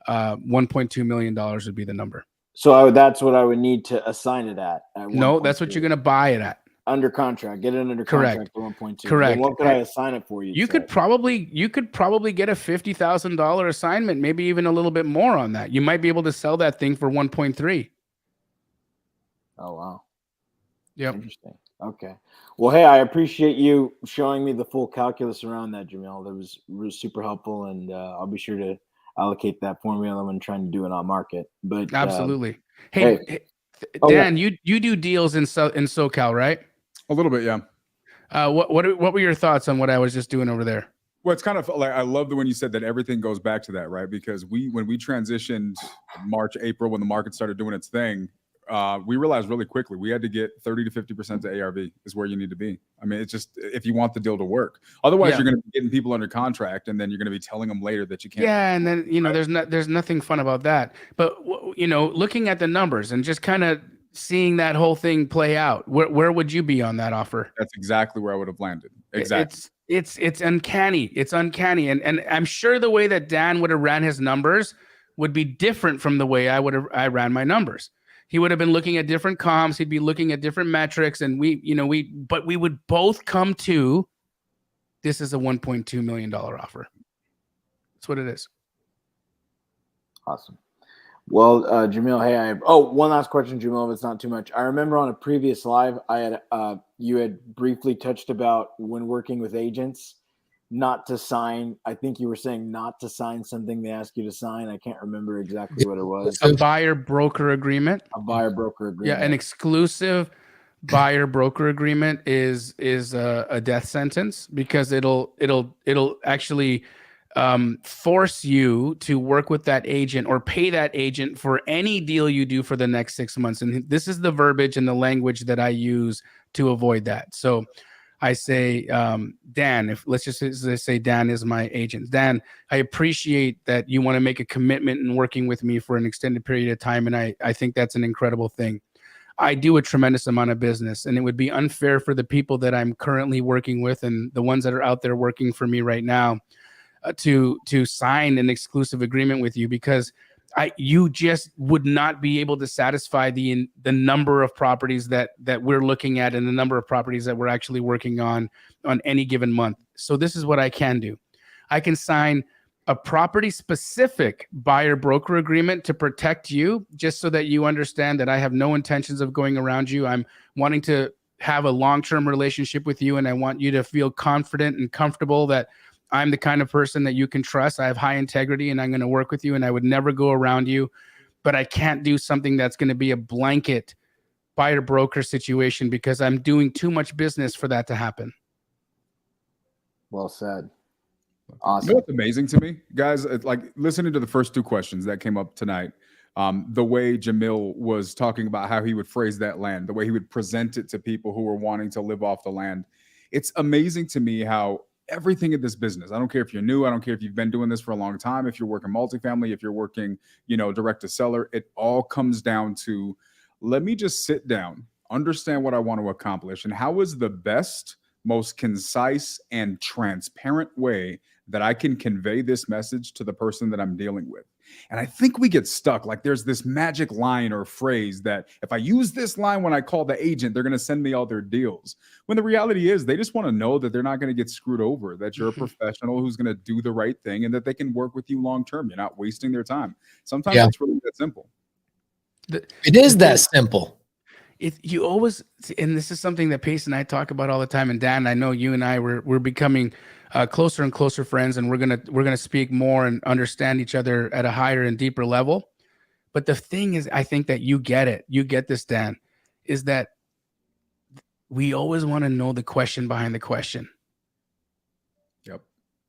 $1.2 million would be the number.
So that's what I would need to assign it at
no, that's what you're going to buy it at.
Under contract. Get it under contract for 1.2.
Correct.
Then what could I assign it for you?
You could probably get a $50,000 assignment, maybe even a little bit more on that. You might be able to sell that thing for 1.3.
Oh, wow.
Yep.
Interesting. Okay. Well, hey, I appreciate you showing me the full calculus around that, Jamil. That was super helpful, and I'll be sure to allocate that formula when trying to do it on market. But
absolutely. Hey, Dan, you do deals in SoCal, right?
A little bit, yeah.
What were your thoughts on what I was just doing over there?
Well, it's kind of like, I love when you said that everything goes back to that, right? Because when we transitioned March, April, when the market started doing its thing, we realized really quickly we had to get 30 to 50% to ARV is where you need to be. I mean, it's just if you want the deal to work. Otherwise, you're going to be getting people under contract, and then you're going to be telling them later that you can't.
Yeah, and then there's nothing fun about that. But looking at the numbers and just kind of seeing that whole thing play out, where would you be on that offer?
That's exactly where I would have landed. Exactly.
It's uncanny. It's uncanny, and I'm sure the way that Dan would have ran his numbers would be different from the way I ran my numbers. He would have been looking at different comps. He'd be looking at different metrics, and we would both come to this is a $1.2 million offer. That's what it is.
Awesome. Well, Jamil, hey, one last question, Jamil, if it's not too much. I remember on a previous live, you had briefly touched about when working with agents, not to sign. I think you were saying not to sign something they ask you to sign. I can't remember exactly what it was.
A buyer broker agreement.
A buyer broker agreement.
Yeah, an exclusive buyer broker agreement is a death sentence because it'll actually force you to work with that agent or pay that agent for any deal you do for the next 6 months. And this is the verbiage and the language that I use to avoid that. So I say, Dan, let's just say Dan is my agent. Dan, I appreciate that you want to make a commitment in working with me for an extended period of time. And I think that's an incredible thing. I do a tremendous amount of business, and it would be unfair for the people that I'm currently working with and the ones that are out there working for me right now to sign an exclusive agreement with you because you just would not be able to satisfy the number of properties that we're looking at and the number of properties that we're actually working on any given month. So this is what I can do. I can sign a property specific buyer broker agreement to protect you, just so that you understand that I have no intentions of going around you. I'm wanting to have a long-term relationship with you, and I want you to feel confident and comfortable that I'm the kind of person that you can trust. I have high integrity, and I'm going to work with you, and I would never go around you. But I can't do something that's going to be a blanket buyer broker situation because I'm doing too much business for that to happen.
Well said.
You know
Awesome.
what's amazing to me, guys? It's like listening to the first two questions that came up tonight. The way Jamil was talking about how he would phrase that land, the way he would present it to people who were wanting to live off the land. It's amazing to me how everything in this business, I don't care if you're new, I don't care if you've been doing this for a long time, if you're working multifamily, if you're working, direct to seller, it all comes down to, let me just sit down, understand what I want to accomplish, and how is the best, most concise and transparent way that I can convey this message to the person that I'm dealing with. And I think we get stuck. Like there's this magic line or phrase that if I use this line when I call the agent, they're going to send me all their deals. When the reality is they just want to know that they're not going to get screwed over, that you're a professional who's going to do the right thing and that they can work with you long-term. You're not wasting their time. Sometimes it's really that simple.
It is that simple.
You always, and this is something that Pace and I talk about all the time. And Dan, I know you and I we're becoming closer and closer friends, and we're gonna speak more and understand each other at a higher and deeper level. But the thing is, I think that you get it. You get this, Dan, is that we always want to know the question behind the question.
Yep.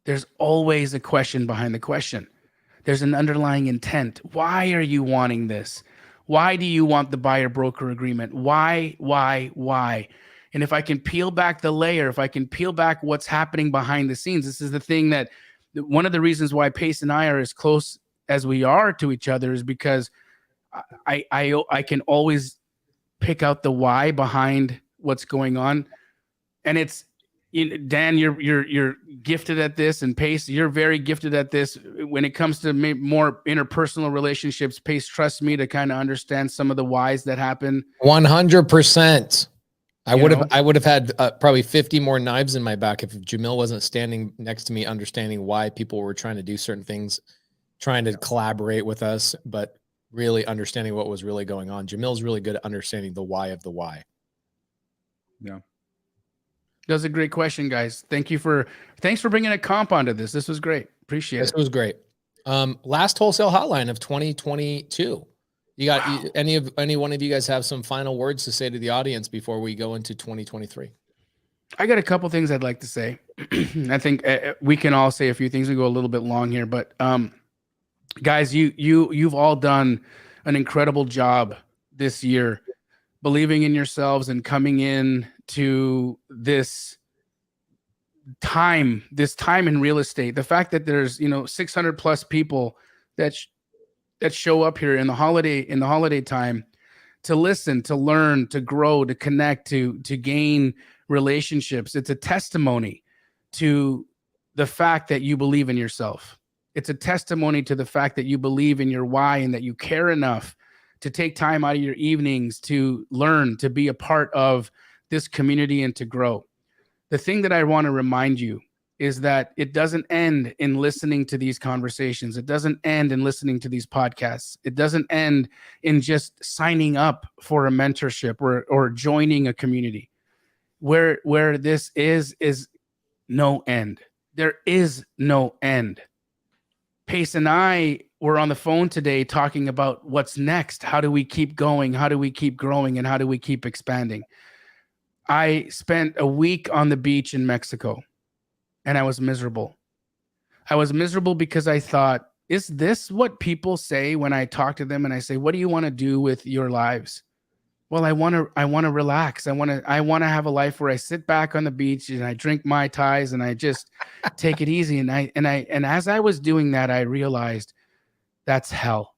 There's always a question behind the question. There's an underlying intent. Why are you wanting this? Why do you want the buyer broker agreement? Why? And if I can peel back the layer, if I can peel back what's happening behind the scenes, this is the thing that one of the reasons why Pace and I are as close as we are to each other is because I can always pick out the why behind what's going on. And it's, Dan, you're gifted at this, and Pace, you're very gifted at this. When it comes to more interpersonal relationships, Pace trusts me to kind of understand some of the whys that happen.
100%. I would have had probably 50 more knives in my back if Jamil wasn't standing next to me, understanding why people were trying to do certain things, trying to collaborate with us, but really understanding what was really going on. Jamil's really good at understanding the why of the why.
Yeah.
That's a great question, guys. Thanks for bringing a comp onto this. This was great. Appreciate it.
This was great. Last wholesale hotline of 2022. You got any one of you guys have some final words to say to the audience before we go into 2023?
I got a couple things I'd like to say. I think we can all say a few things. We go a little bit long here, but guys, you've all done an incredible job this year, believing in yourselves and coming in to this time in real estate. The fact that there's 600 plus people that show up here in the holiday time to listen, to learn, to grow, to connect, to gain relationships. It's a testimony to the fact that you believe in yourself. It's a testimony to the fact that you believe in your why and that you care enough to take time out of your evenings to learn, to be a part of this community and to grow. The thing that I want to remind you is that it doesn't end in listening to these conversations. It doesn't end in listening to these podcasts. It doesn't end in just signing up for a mentorship or joining a community. Where this is no end. There is no end. Pace and I were on the phone today talking about what's next. How do we keep going? How do we keep growing? And how do we keep expanding? I spent a week on the beach in Mexico and I was miserable. I was miserable because I thought, is this what people say when I talk to them and I say, what do you want to do with your lives? Well, I want to relax. I want to have a life where I sit back on the beach and I drink Mai Tais and I just take it easy. And as I was doing that, I realized that's hell.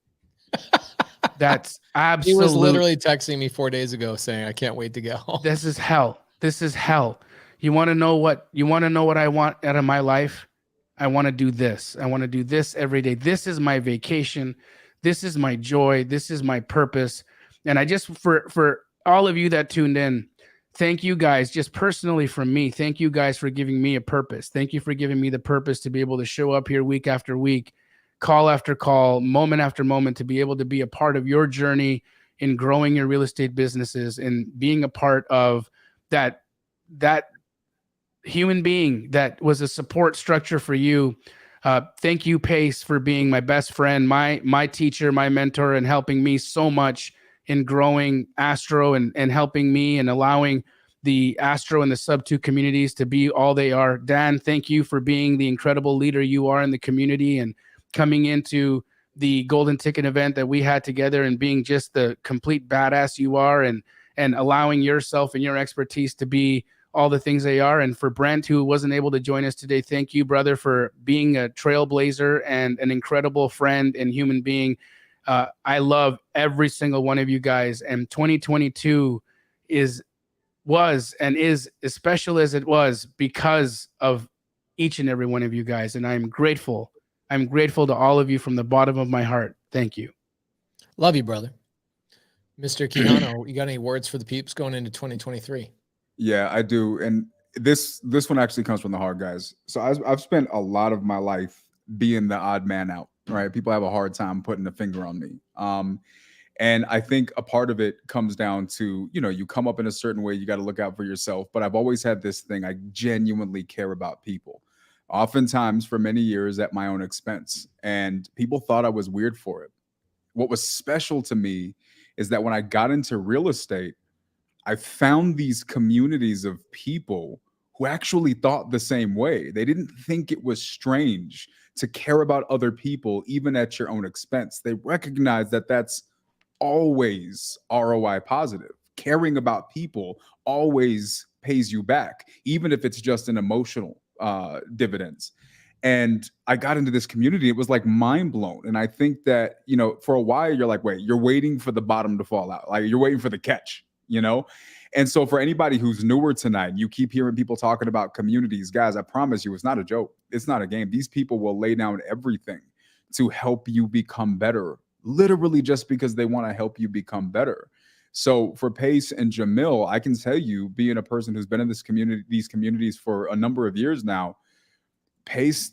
That's absolute.
He was literally texting me 4 days ago saying, I can't wait to get home.
This is hell. This is hell. You want to know what I want out of my life? I want to do this. I want to do this every day. This is my vacation. This is my joy. This is my purpose. And I just, for all of you that tuned in, thank you guys, just personally from me. Thank you guys for giving me a purpose. Thank you for giving me the purpose to be able to show up here week after week, call after call, moment after moment, to be able to be a part of your journey in growing your real estate businesses and being a part of that human being that was a support structure for you. Thank you, Pace, for being my best friend, my teacher, my mentor, and helping me so much in growing Astro and helping me and allowing the Astro and the Sub 2 communities to be all they are. Dan, thank you for being the incredible leader you are in the community and coming into the Golden Ticket event that we had together and being just the complete badass you are and allowing yourself and your expertise to be all the things they are. And for Brent, who wasn't able to join us today, thank you, brother, for being a trailblazer and an incredible friend and human being. I love every single one of you guys. And 2022 was and is as special as it was because of each and every one of you guys. And I'm grateful. I'm grateful to all of you from the bottom of my heart. Thank you.
Love you, brother. Mr. Quijano, you got any words for the peeps going into 2023?
Yeah, I do. And this one actually comes from the heart, guys. So I've spent a lot of my life being the odd man out, right? People have a hard time putting a finger on me. And I think a part of it comes down to, you come up in a certain way, you got to look out for yourself. But I've always had this thing, I genuinely care about people. Oftentimes for many years at my own expense. And people thought I was weird for it. What was special to me is that when I got into real estate, I found these communities of people who actually thought the same way. They didn't think it was strange to care about other people, even at your own expense. They recognized that that's always ROI positive. Caring about people always pays you back, even if it's just an emotional dividends. And I got into this community. It was like mind blown. And I think that, for a while, you're like, wait, you're waiting for the bottom to fall out. Like you're waiting for the catch, And so for anybody who's newer tonight, you keep hearing people talking about communities, guys, I promise you, it's not a joke. It's not a game. These people will lay down everything to help you become better, literally just because they want to help you become better. So for Pace and Jamil, I can tell you, being a person who's been in these communities for a number of years now, Pace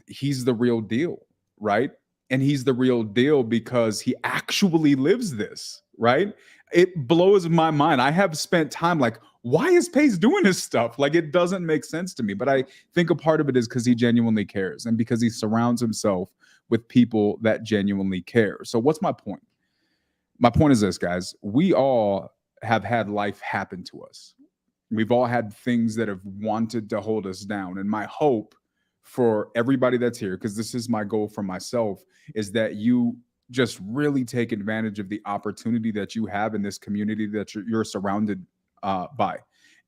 he's the real deal, right? And he's the real deal because he actually lives this, right? It blows my mind. I have spent time like, why is Pace doing this stuff? Like, it doesn't make sense to me. But I think a part of it is because he genuinely cares and because he surrounds himself with people that genuinely care. So what's my point? My point is this, guys. We all have had life happen to us. We've all had things that have wanted to hold us down. And my hope for everybody that's here, because this is my goal for myself, is that you just really take advantage of the opportunity that you have in this community that you're surrounded by.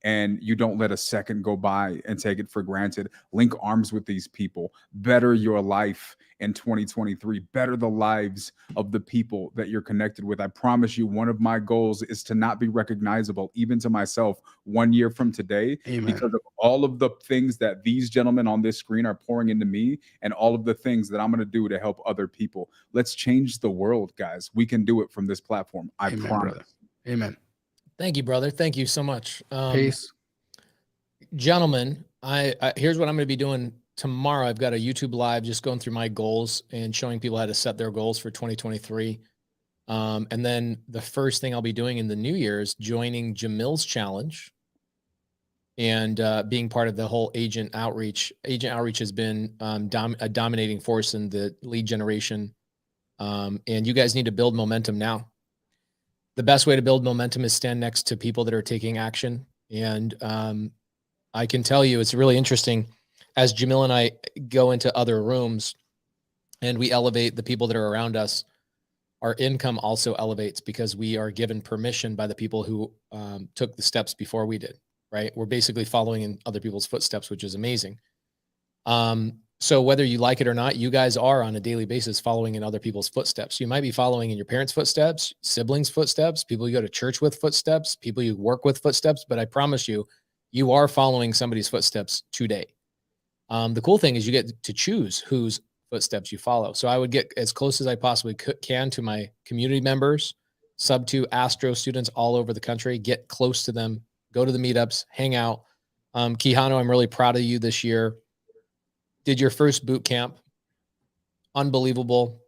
And you don't let a second go by and take it for granted. Link arms with these people. Better your life in 2023. Better the lives of the people that you're connected with. I promise you, one of my goals is to not be recognizable, even to myself, 1 year from today. Amen. Because of all of the things that these gentlemen on this screen are pouring into me and all of the things that I'm going to do to help other people. Let's change the world, guys. We can do it from this platform. I promise.
Brother. Amen.
Thank you, brother. Thank you so much.
Peace.
Gentlemen, I here's what I'm going to be doing tomorrow. I've got a YouTube live just going through my goals and showing people how to set their goals for 2023. And then the first thing I'll be doing in the new year is joining Jamil's challenge and being part of the whole agent outreach. Agent outreach has been a dominating force in the lead generation. And you guys need to build momentum now. The best way to build momentum is stand next to people that are taking action. And I can tell you, it's really interesting as Jamil and I go into other rooms and we elevate the people that are around us, our income also elevates because we are given permission by the people who took the steps before we did, right? We're basically following in other people's footsteps, which is amazing. So whether you like it or not, you guys are on a daily basis following in other people's footsteps. You might be following in your parents' footsteps, siblings' footsteps, people you go to church with footsteps, people you work with footsteps, but I promise you, you are following somebody's footsteps today. The cool thing is you get to choose whose footsteps you follow. So I would get as close as I possibly can to my community members, Sub 2 Astro students all over the country, get close to them, go to the meetups, hang out. Quijano, I'm really proud of you this year. Did your first boot camp. Unbelievable.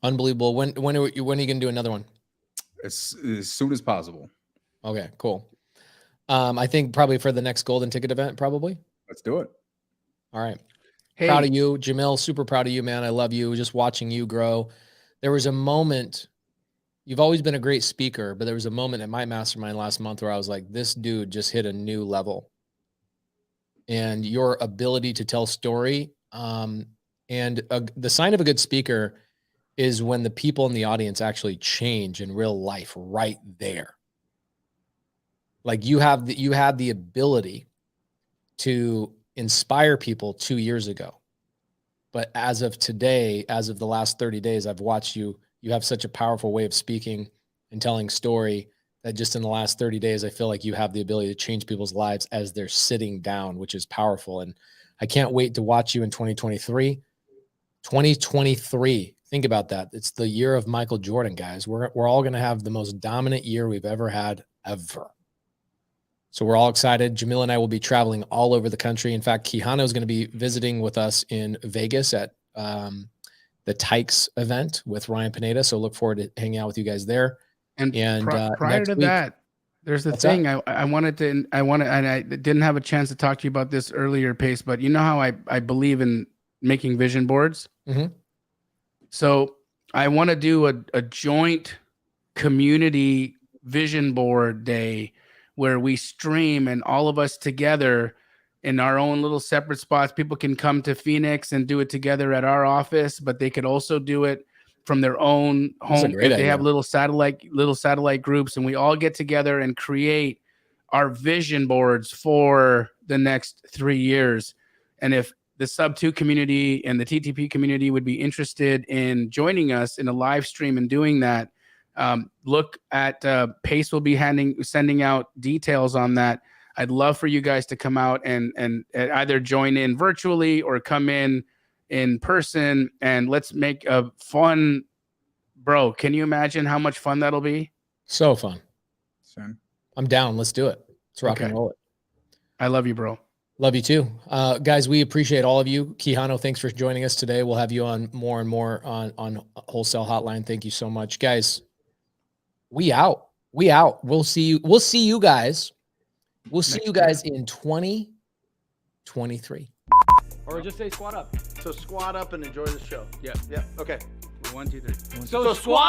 Unbelievable. When are you going to do another one?
As soon as possible.
Okay, cool. I think probably for the next Golden Ticket event, probably.
Let's do it.
All right.
Hey.
Proud of you, Jamil. Super proud of you, man. I love you. Just watching you grow. There was a moment, you've always been a great speaker, but there was a moment at my mastermind last month where I was like, this dude just hit a new level. And your ability to tell story, the sign of a good speaker is when the people in the audience actually change in real life right there. Like you had the ability to inspire people 2 years ago. But as of today, as of the last 30 days, I've watched you have such a powerful way of speaking and telling story that just in the last 30 days, I feel like you have the ability to change people's lives as they're sitting down, which is powerful. And I can't wait to watch you in 2023. 2023. Think about that. It's the year of Michael Jordan, guys. We're all going to have the most dominant year we've ever had, ever. So we're all excited. Jamil and I will be traveling all over the country. In fact, Quijano is going to be visiting with us in Vegas at the Tykes event with Ryan Pineda. So look forward to hanging out with you guys there.
And prior to
week,
that, there's a
what's
thing
that?
I didn't have a chance to talk to you about this earlier, Pace, but you know how I believe in making vision boards.
Mm-hmm.
So I want to do a joint community vision board day where we stream and all of us together in our own little separate spots. People can come to Phoenix and do it together at our office, but they could also do it from their own home. If they have little satellite groups, and we all get together and create our vision boards for the next 3 years. And if the Sub 2 community and the TTP community would be interested in joining us in a live stream and doing that, look at Pace will be sending out details on that. I'd love for you guys to come out and either join in virtually or come in person, and let's make a fun. Bro, can you imagine how much fun that'll be?
So fun.
Son.
I'm down. Let's do it. Let's rock and roll it.
I love you, bro.
Love you too. Guys, we appreciate all of you. Quijano, thanks for joining us today. We'll have you on more and more on Wholesale Hotline. Thank you so much. Guys, we out. We'll see you. We'll see you guys. We'll see you guys in 2023.
Or just say squat up.
So squat up and enjoy the show.
Yeah.
Yeah. Okay.
1, 2, 3.
So squat